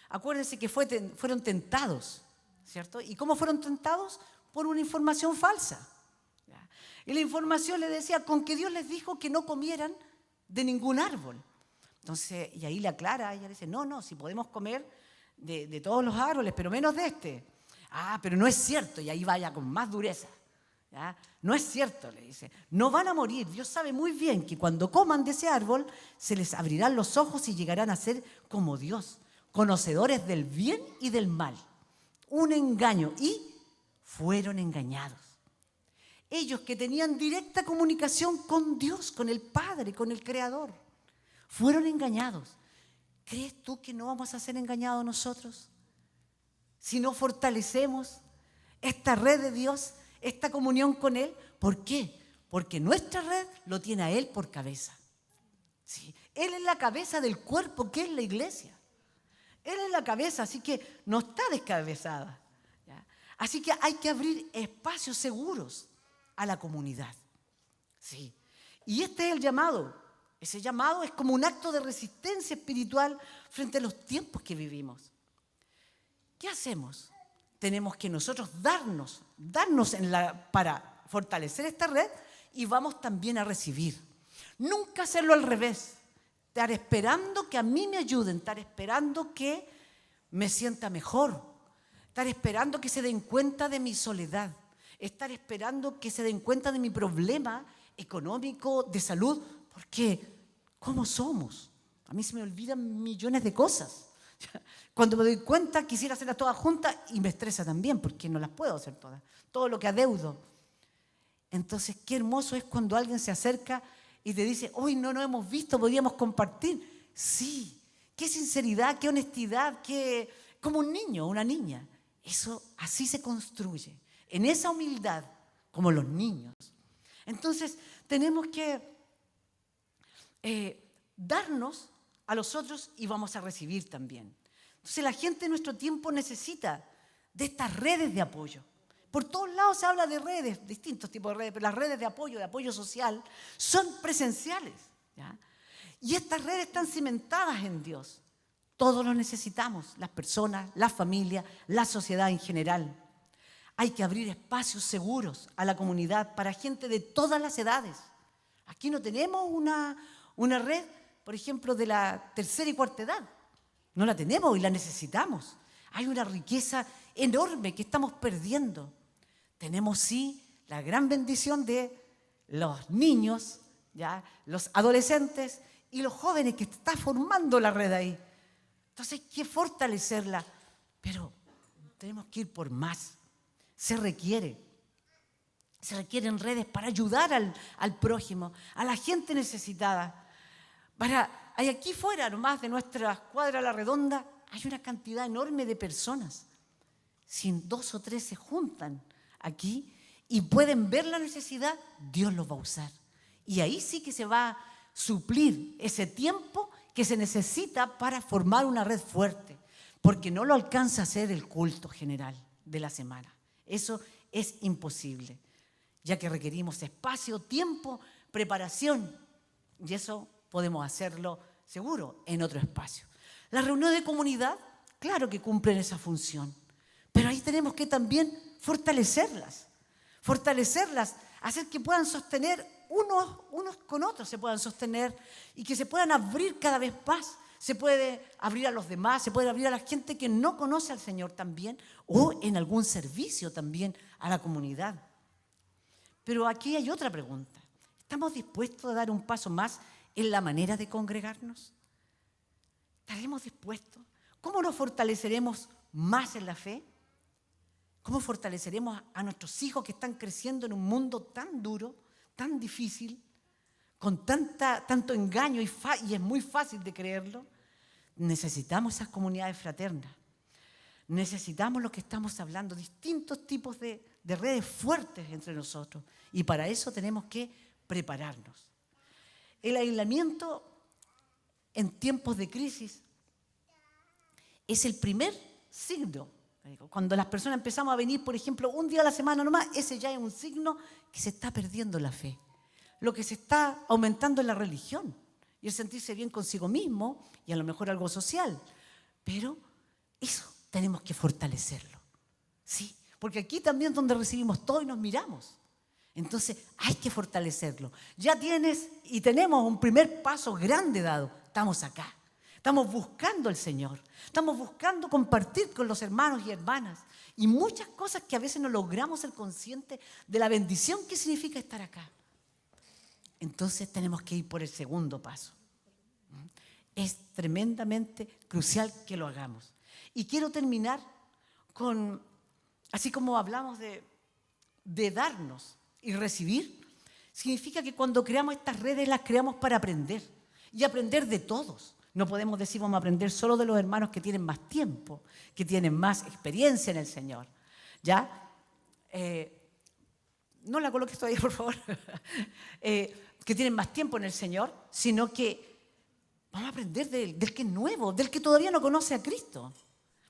Speaker 1: Acuérdense que fueron tentados, ¿cierto? ¿Y cómo fueron tentados? Por una información falsa, ¿ya? Y la información les decía, con que Dios les dijo que no comieran de ningún árbol. Entonces, y ahí le aclara, ella dice, no, si podemos comer de todos los árboles, pero menos de este. Ah, pero no es cierto, y ahí vaya con más dureza. ¿Ya? No es cierto, le dice, no van a morir. Dios sabe muy bien que cuando coman de ese árbol se les abrirán los ojos y llegarán a ser como Dios, conocedores del bien y del mal. Un engaño, y fueron engañados. Ellos que tenían directa comunicación con Dios, con el Padre, con el Creador, fueron engañados. ¿Crees tú que no vamos a ser engañados nosotros? Si no fortalecemos esta red de Dios, esta comunión con Él. ¿Por qué? Porque nuestra red lo tiene a Él por cabeza. ¿Sí? Él es la cabeza del cuerpo que es la iglesia. Él es la cabeza, así que no está descabezada. ¿Ya? Así que hay que abrir espacios seguros a la comunidad. Sí. Y este es el llamado. Ese llamado es como un acto de resistencia espiritual frente a los tiempos que vivimos. ¿Qué hacemos? Tenemos que nosotros darnos para fortalecer esta red y vamos también a recibir. Nunca hacerlo al revés. Estar esperando que a mí me ayuden, estar esperando que me sienta mejor, estar esperando que se den cuenta de mi soledad, estar esperando que se den cuenta de mi problema económico, de salud, porque ¿cómo somos? A mí se me olvidan millones de cosas. Cuando me doy cuenta quisiera hacerlas todas juntas y me estresa también porque no las puedo hacer todas, todo lo que adeudo. Entonces, qué hermoso es cuando alguien se acerca y te dice, hoy no nos hemos visto, podríamos compartir. Sí, qué sinceridad, qué honestidad, como un niño o una niña. Eso así se construye, en esa humildad, como los niños. Entonces, tenemos que darnos a los otros y vamos a recibir también. Entonces, la gente en nuestro tiempo necesita de estas redes de apoyo. Por todos lados se habla de redes, distintos tipos de redes, pero las redes de apoyo social, son presenciales. ¿Ya? Y estas redes están cimentadas en Dios. Todos lo necesitamos, las personas, las familias, la sociedad en general. Hay que abrir espacios seguros a la comunidad para gente de todas las edades. Aquí no tenemos una red, por ejemplo, de la tercera y cuarta edad. No la tenemos y la necesitamos. Hay una riqueza enorme que estamos perdiendo. Tenemos sí la gran bendición de los niños, ¿ya? Los adolescentes y los jóvenes que está formando la red ahí. Entonces hay que fortalecerla, pero tenemos que ir por más. Se requieren redes para ayudar al prójimo, a la gente necesitada. Hay aquí fuera, nomás de nuestra cuadra La Redonda, hay una cantidad enorme de personas. Si 2 o 3 se juntan aquí y pueden ver la necesidad, Dios los va a usar. Y ahí sí que se va a suplir ese tiempo que se necesita para formar una red fuerte, porque no lo alcanza a hacer el culto general de la semana. Eso es imposible, ya que requerimos espacio, tiempo, preparación, y eso podemos hacerlo seguro en otro espacio. Las reuniones de comunidad, claro que cumplen esa función, pero ahí tenemos que también fortalecerlas, hacer que puedan sostener unos con otros, se puedan sostener y que se puedan abrir cada vez más. Se puede abrir a los demás, se puede abrir a la gente que no conoce al Señor también, o en algún servicio también a la comunidad. Pero aquí hay otra pregunta. ¿Estamos dispuestos a dar un paso más en la manera de congregarnos? ¿Estaremos dispuestos? ¿Cómo nos fortaleceremos más en la fe? ¿Cómo fortaleceremos a nuestros hijos que están creciendo en un mundo tan duro, tan difícil, con tanto engaño y es muy fácil de creerlo? Necesitamos esas comunidades fraternas. Necesitamos lo que estamos hablando, distintos tipos de redes fuertes entre nosotros. Y para eso tenemos que prepararnos. El aislamiento en tiempos de crisis es el primer signo. Cuando las personas empezamos a venir, por ejemplo, un día a la semana nomás, ese ya es un signo que se está perdiendo la fe. Lo que se está aumentando es la religión y el sentirse bien consigo mismo y a lo mejor algo social. Pero eso tenemos que fortalecerlo. ¿Sí? Porque aquí también es donde recibimos todo y nos miramos. Entonces hay que fortalecerlo. Ya tienes y tenemos un primer paso grande dado. Estamos acá. Estamos buscando al Señor. Estamos buscando compartir con los hermanos y hermanas. Y muchas cosas que a veces no logramos ser conscientes de la bendición que significa estar acá. Entonces tenemos que ir por el segundo paso. Es tremendamente crucial que lo hagamos. Y quiero terminar con, así como hablamos de darnos y recibir, significa que cuando creamos estas redes las creamos para aprender y aprender de todos. No podemos decir vamos a aprender solo de los hermanos que tienen más tiempo, que tienen más experiencia en el Señor. ¿Ya? no la coloques todavía, por favor, que tienen más tiempo en el Señor, sino que vamos a aprender del que es nuevo, del que todavía no conoce a Cristo.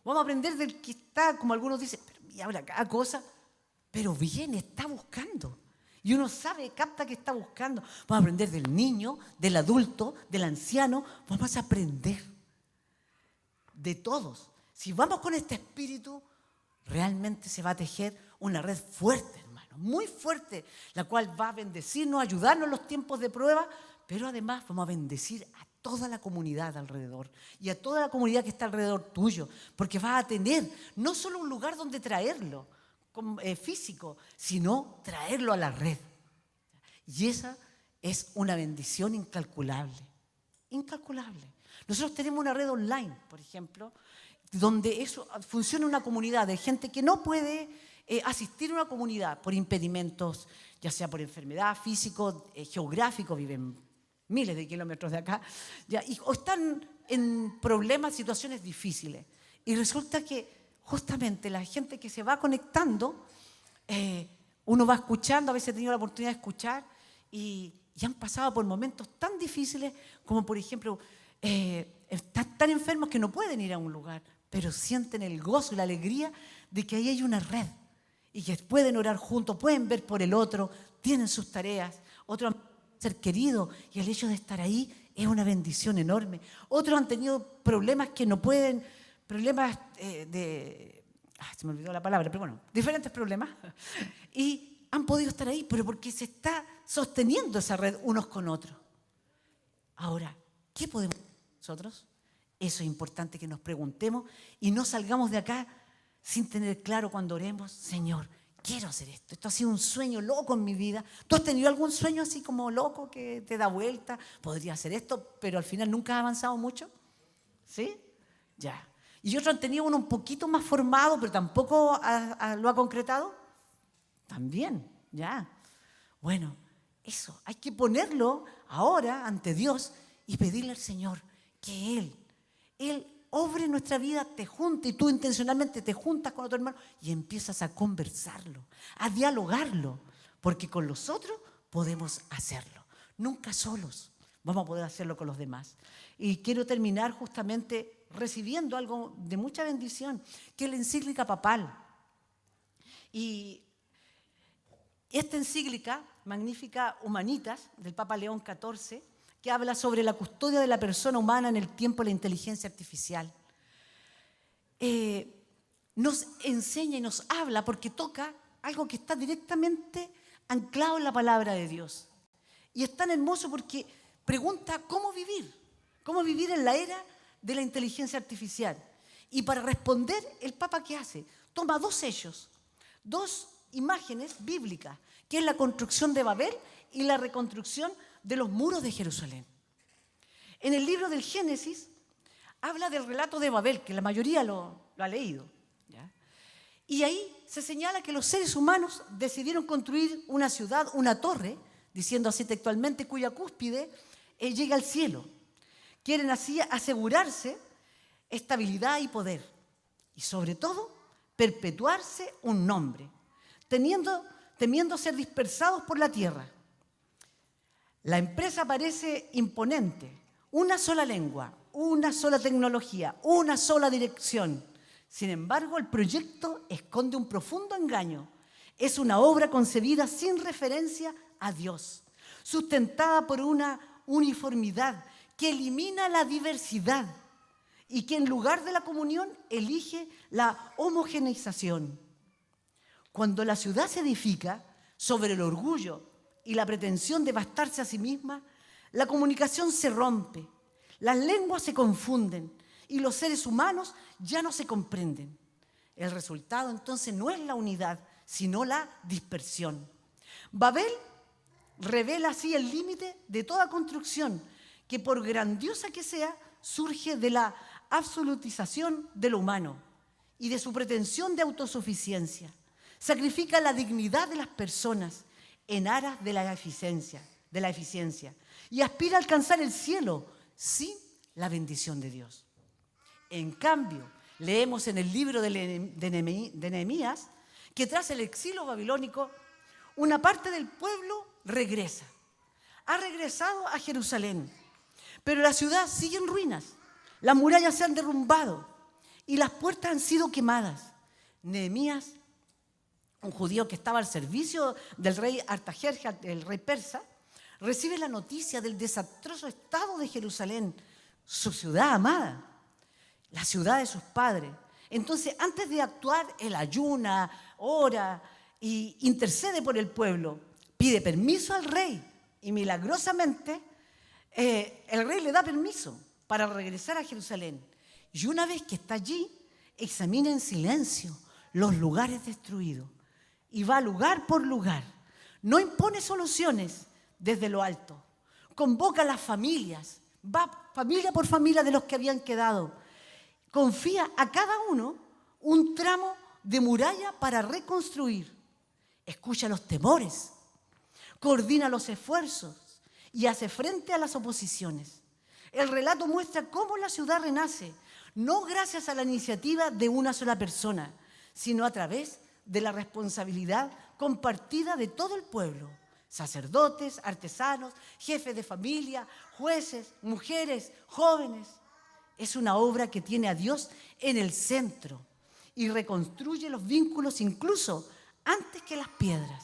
Speaker 1: Vamos a aprender del que está, como algunos dicen, y habla cada cosa, pero viene, está buscando. Y uno sabe, capta que está buscando. Vamos a aprender del niño, del adulto, del anciano. Vamos a aprender de todos. Si vamos con este espíritu, realmente se va a tejer una red fuerte, hermano, muy fuerte, la cual va a bendecirnos, ayudarnos en los tiempos de prueba, pero además vamos a bendecir a toda la comunidad alrededor y a toda la comunidad que está alrededor tuyo, porque vas a tener no solo un lugar donde traerlo, físico, sino traerlo a la red. Y esa es una bendición incalculable, incalculable. Nosotros tenemos una red online, por ejemplo, donde eso funciona una comunidad de gente que no puede asistir a una comunidad por impedimentos, ya sea por enfermedad, físico, geográfico, viven miles de kilómetros de acá, ya, o están en problemas, situaciones difíciles. Y resulta que justamente la gente que se va conectando, uno va escuchando, a veces he tenido la oportunidad de escuchar y han pasado por momentos tan difíciles como, por ejemplo, están tan enfermos que no pueden ir a un lugar, pero sienten el gozo y la alegría de que ahí hay una red y que pueden orar juntos, pueden ver por el otro, tienen sus tareas, otros han ser queridos y el hecho de estar ahí es una bendición enorme. Otros han tenido problemas que no pueden, problemas se me olvidó la palabra, pero bueno, diferentes problemas, y han podido estar ahí, pero porque se está sosteniendo esa red unos con otros. Ahora, ¿qué podemos hacer nosotros? Eso es importante que nos preguntemos y no salgamos de acá sin tener claro cuando oremos, Señor, quiero hacer esto. Esto ha sido un sueño loco en mi vida. ¿Tú has tenido algún sueño así como loco que te da vuelta? Podría hacer esto, pero al final nunca has avanzado mucho. ¿Sí? Ya. ¿Y otros han tenido uno un poquito más formado, pero tampoco lo ha concretado? También, ya. Bueno, eso, hay que ponerlo ahora ante Dios y pedirle al Señor que Él obre en nuestra vida, te junte y tú intencionalmente te juntas con otro hermano y empiezas a conversarlo, a dialogarlo, porque con los otros podemos hacerlo, nunca solos vamos a poder hacerlo con los demás. Y quiero terminar justamente recibiendo algo de mucha bendición, que es la encíclica papal. Y esta encíclica, Magnificat Humanitas, del Papa León XIV, que habla sobre la custodia de la persona humana en el tiempo de la inteligencia artificial, nos enseña y nos habla porque toca algo que está directamente anclado en la palabra de Dios. Y es tan hermoso porque pregunta cómo vivir en la era de la inteligencia artificial. Y para responder, el Papa, ¿qué hace? Toma dos hechos, dos imágenes bíblicas, que es la construcción de Babel y la reconstrucción de los muros de Jerusalén. En el libro del Génesis habla del relato de Babel, que la mayoría lo ha leído, ¿ya? Y ahí se señala que los seres humanos decidieron construir una ciudad, una torre, diciendo así textualmente, cuya cúspide llega al cielo. Quieren así asegurarse estabilidad y poder. Y sobre todo, perpetuarse un nombre, temiendo ser dispersados por la tierra. La empresa parece imponente, una sola lengua, una sola tecnología, una sola dirección. Sin embargo, el proyecto esconde un profundo engaño. Es una obra concebida sin referencia a Dios, sustentada por una uniformidad que elimina la diversidad y que en lugar de la comunión elige la homogeneización. Cuando la ciudad se edifica sobre el orgullo y la pretensión de bastarse a sí misma, la comunicación se rompe, las lenguas se confunden y los seres humanos ya no se comprenden. El resultado entonces no es la unidad, sino la dispersión. Babel revela así el límite de toda construcción que, por grandiosa que sea, surge de la absolutización de lo humano y de su pretensión de autosuficiencia. Sacrifica la dignidad de las personas en aras de la eficiencia y aspira a alcanzar el cielo sin la bendición de Dios. En cambio, leemos en el libro de Nehemías que tras el exilio babilónico, una parte del pueblo regresa. Ha regresado a Jerusalén, pero la ciudad sigue en ruinas. Las murallas se han derrumbado y las puertas han sido quemadas. Nehemías, un judío que estaba al servicio del rey Artajerjes, el rey persa, recibe la noticia del desastroso estado de Jerusalén, su ciudad amada, la ciudad de sus padres. Entonces, antes de actuar, él ayuna, ora y intercede por el pueblo, pide permiso al rey y milagrosamente el rey le da permiso para regresar a Jerusalén. Y una vez que está allí, examina en silencio los lugares destruidos y va lugar por lugar. No impone soluciones desde lo alto. Convoca a las familias, va familia por familia de los que habían quedado. Confía a cada uno un tramo de muralla para reconstruir. Escucha los temores, coordina los esfuerzos y hace frente a las oposiciones. El relato muestra cómo la ciudad renace, no gracias a la iniciativa de una sola persona, sino a través de la responsabilidad compartida de todo el pueblo. Sacerdotes, artesanos, jefes de familia, jueces, mujeres, jóvenes. Es una obra que tiene a Dios en el centro y reconstruye los vínculos incluso antes que las piedras.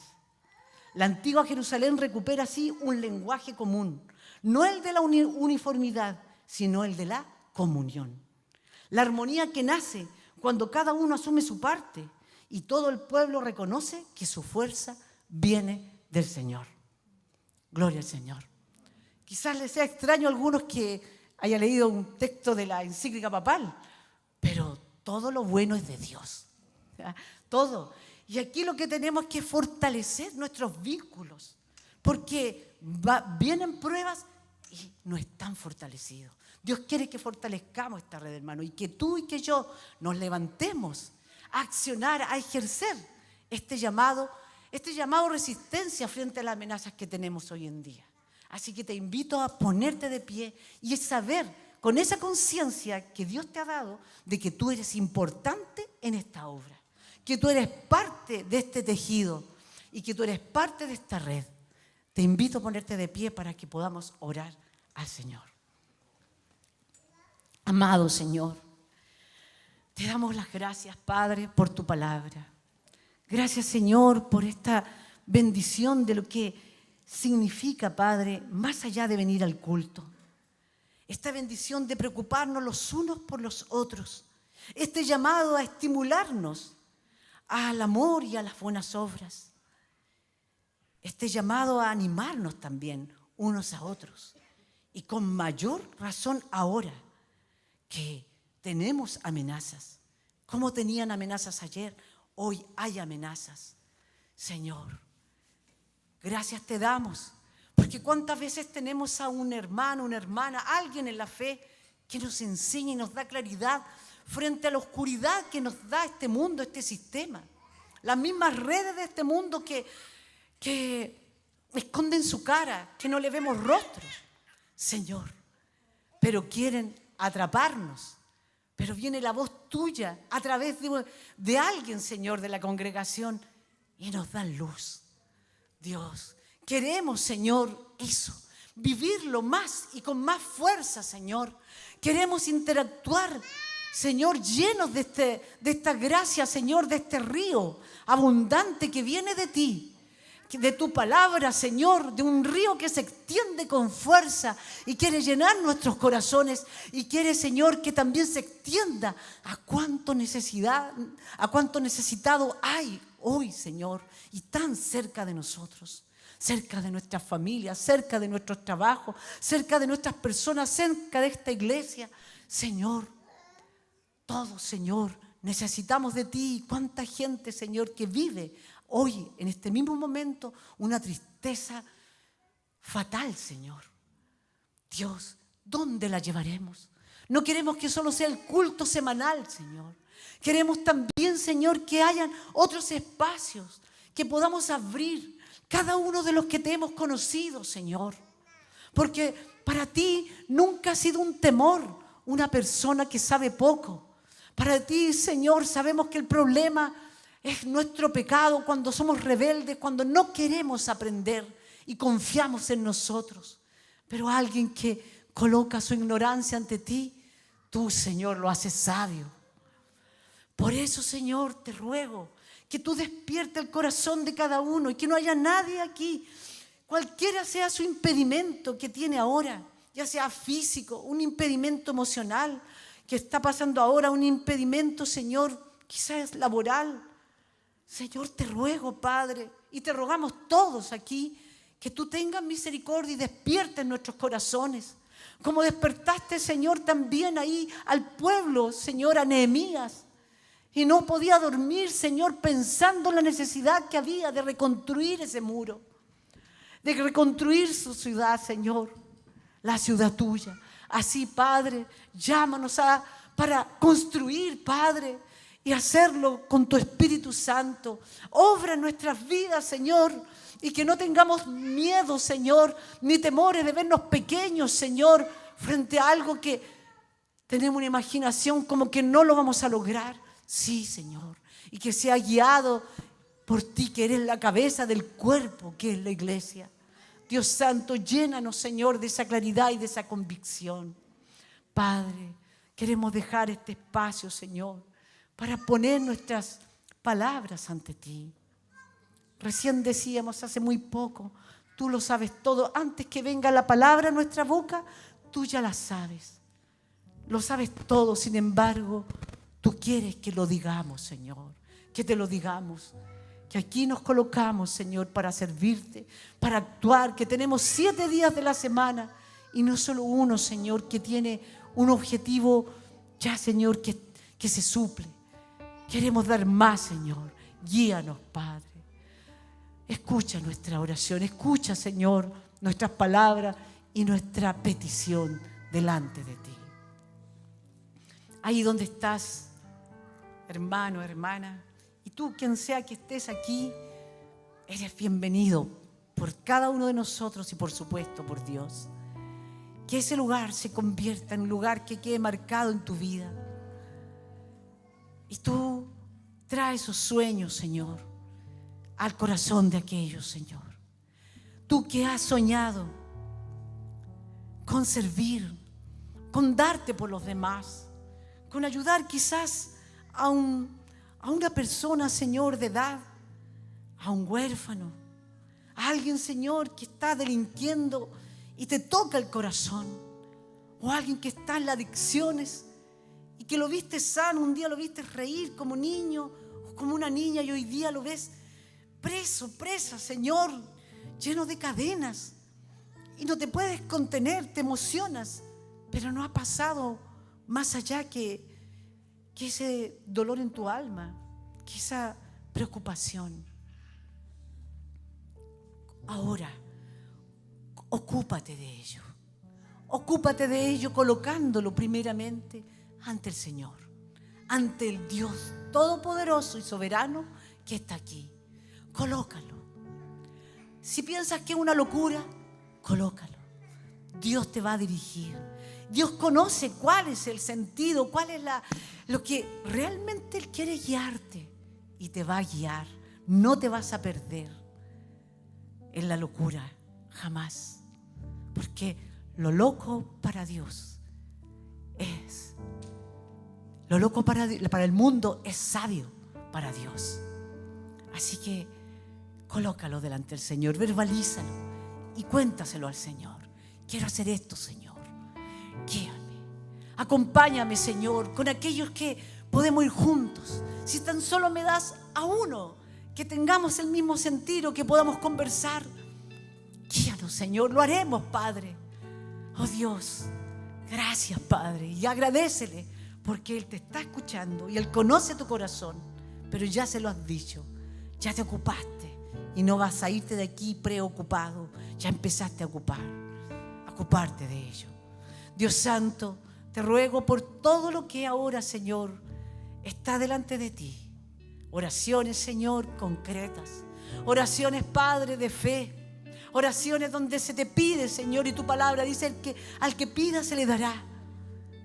Speaker 1: La antigua Jerusalén recupera así un lenguaje común, no el de la uniformidad, sino el de la comunión. La armonía que nace cuando cada uno asume su parte y todo el pueblo reconoce que su fuerza viene del Señor. Gloria al Señor. Quizás les sea extraño a algunos que haya leído un texto de la encíclica papal, pero todo lo bueno es de Dios. Todo. Y aquí lo que tenemos es que fortalecer nuestros vínculos, porque vienen pruebas y no están fortalecidos. Dios quiere que fortalezcamos esta red, hermano, y que tú y que yo nos levantemos a accionar, a ejercer este llamado resistencia frente a las amenazas que tenemos hoy en día. Así que te invito a ponerte de pie y saber con esa conciencia que Dios te ha dado de que tú eres importante en esta obra, que tú eres parte de este tejido y que tú eres parte de esta red. Te invito a ponerte de pie para que podamos orar al Señor. Amado Señor, te damos las gracias, Padre, por tu palabra. Gracias, Señor, por esta bendición de lo que significa, Padre, más allá de venir al culto. Esta bendición de preocuparnos los unos por los otros. Este llamado a estimularnos al amor y a las buenas obras. Este llamado a animarnos también unos a otros. Y con mayor razón ahora que tenemos amenazas. ¿Cómo tenían amenazas ayer? Hoy hay amenazas. Señor, gracias te damos, porque cuántas veces tenemos a un hermano, una hermana, alguien en la fe que nos enseña y nos da claridad frente a la oscuridad que nos da este mundo, este sistema. Las mismas redes de este mundo que esconden su cara, que no le vemos rostro. Señor, pero quieren atraparnos. Pero viene la voz tuya a través de alguien, Señor, de la congregación y nos da luz. Dios, queremos, Señor, eso, vivirlo más y con más fuerza, Señor. Queremos interactuar, Señor, llenos de esta gracia, Señor, de este río abundante que viene de ti. De tu palabra, Señor, de un río que se extiende con fuerza y quiere llenar nuestros corazones y quiere, Señor, que también se extienda a cuánto necesitado hay hoy, Señor, y tan cerca de nosotros, cerca de nuestras familias, cerca de nuestros trabajos, cerca de nuestras personas, cerca de esta iglesia. Señor, todos, Señor, necesitamos de ti. Cuánta gente, Señor, que vive hoy, en este mismo momento, una tristeza fatal, Señor. Dios, ¿dónde la llevaremos? No queremos que solo sea el culto semanal, Señor. Queremos también, Señor, que hayan otros espacios que podamos abrir cada uno de los que te hemos conocido, Señor. Porque para ti nunca ha sido un temor una persona que sabe poco. Para ti, Señor, sabemos que el problema Es nuestro pecado cuando somos rebeldes, cuando no queremos aprender y confiamos en nosotros. Pero alguien que coloca su ignorancia ante ti, tú, Señor, lo haces sabio. Por eso, Señor, te ruego que tú despiertes el corazón de cada uno y que no haya nadie aquí, cualquiera sea su impedimento que tiene ahora, ya sea físico, un impedimento emocional que está pasando ahora, un impedimento, Señor, quizás laboral. Señor, te ruego, Padre, y te rogamos todos aquí, que tú tengas misericordia y despiertes nuestros corazones. Como despertaste, Señor, también ahí al pueblo, Señor, a Nehemías. Y no podía dormir, Señor, pensando en la necesidad que había de reconstruir ese muro, de reconstruir su ciudad, Señor, la ciudad tuya. Así, Padre, llámanos para construir, Padre, y hacerlo con tu Espíritu Santo. Obra en nuestras vidas, Señor, y que no tengamos miedo, Señor, ni temores de vernos pequeños, Señor, frente a algo que tenemos una imaginación como que no lo vamos a lograr. Sí, Señor, y que sea guiado por ti, que eres la cabeza del cuerpo, que es la iglesia. Dios Santo, llénanos, Señor, de esa claridad y de esa convicción. Padre, queremos dejar este espacio, Señor, para poner nuestras palabras ante ti. Recién decíamos hace muy poco, tú lo sabes todo. Antes que venga la palabra a nuestra boca, tú ya la sabes. Lo sabes todo, sin embargo, tú quieres que lo digamos, Señor, que te lo digamos. Que aquí nos colocamos, Señor, para servirte, para actuar, que tenemos 7 días de la semana y no solo uno, Señor, que tiene un objetivo ya, Señor, que se suple. Queremos dar más, Señor. Guíanos, Padre. Escucha nuestra oración, escucha, Señor, nuestras palabras y nuestra petición delante de ti. Ahí donde estás, hermano, hermana, y tú, quien sea que estés aquí, eres bienvenido por cada uno de nosotros y por supuesto por Dios. Que ese lugar se convierta en un lugar que quede marcado en tu vida. Y tú traes esos sueños, Señor, al corazón de aquellos, Señor. Tú que has soñado con servir, con darte por los demás, con ayudar quizás a una persona, Señor, de edad, a un huérfano, a alguien, Señor, que está delinquiendo y te toca el corazón, o alguien que está en las adicciones y que lo viste sano, un día lo viste reír como niño o como una niña y hoy día lo ves preso, presa, Señor, lleno de cadenas y no te puedes contener, te emocionas, pero no ha pasado más allá que ese dolor en tu alma, que esa preocupación. Ahora, ocúpate de ello. Ocúpate de ello colocándolo primeramente ante el Señor, ante el Dios todopoderoso y soberano que está aquí. Colócalo. Si piensas que es una locura, colócalo. Dios te va a dirigir. Dios conoce cuál es el sentido, cuál es lo que realmente Él quiere guiarte y te va a guiar. No te vas a perder en la locura, jamás. Porque lo loco para Dios es, lo loco para el mundo es sabio para Dios. Así que colócalo delante del Señor, verbalízalo y cuéntaselo al Señor. Quiero hacer esto, Señor. Guíame, acompáñame, Señor, con aquellos que podemos ir juntos. Si tan solo me das a uno que tengamos el mismo sentido, que podamos conversar, guíanos, Señor, lo haremos, Padre. Oh Dios, gracias, Padre, y agradécele porque Él te está escuchando y Él conoce tu corazón, pero ya se lo has dicho, ya te ocupaste y no vas a irte de aquí preocupado, ya empezaste a ocuparte de ello. Dios Santo, te ruego por todo lo que ahora, Señor, está delante de ti. Oraciones, Señor, concretas. Oraciones, Padre, de fe. Oraciones donde se te pide, Señor, y tu palabra dice al que pida se le dará.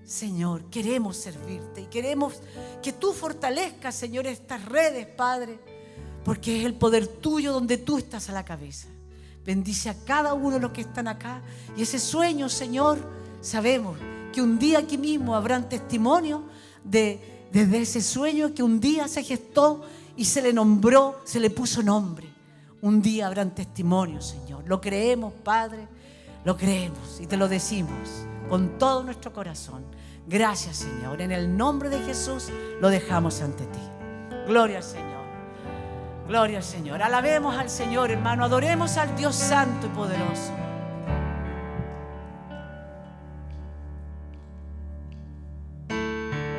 Speaker 1: Señor, queremos servirte y queremos que tú fortalezcas, Señor, estas redes, Padre, porque es el poder tuyo donde tú estás a la cabeza. Bendice a cada uno de los que están acá. Y ese sueño, Señor, sabemos que un día aquí mismo habrán testimonios desde ese sueño que un día se gestó y se le nombró, se le puso nombre. Un día habrán testimonios, Señor. Lo creemos, Padre, lo creemos y te lo decimos con todo nuestro corazón. Gracias, Señor. En el nombre de Jesús lo dejamos ante ti. Gloria al Señor. Gloria al Señor. Alabemos al Señor, hermano. Adoremos al Dios santo y poderoso.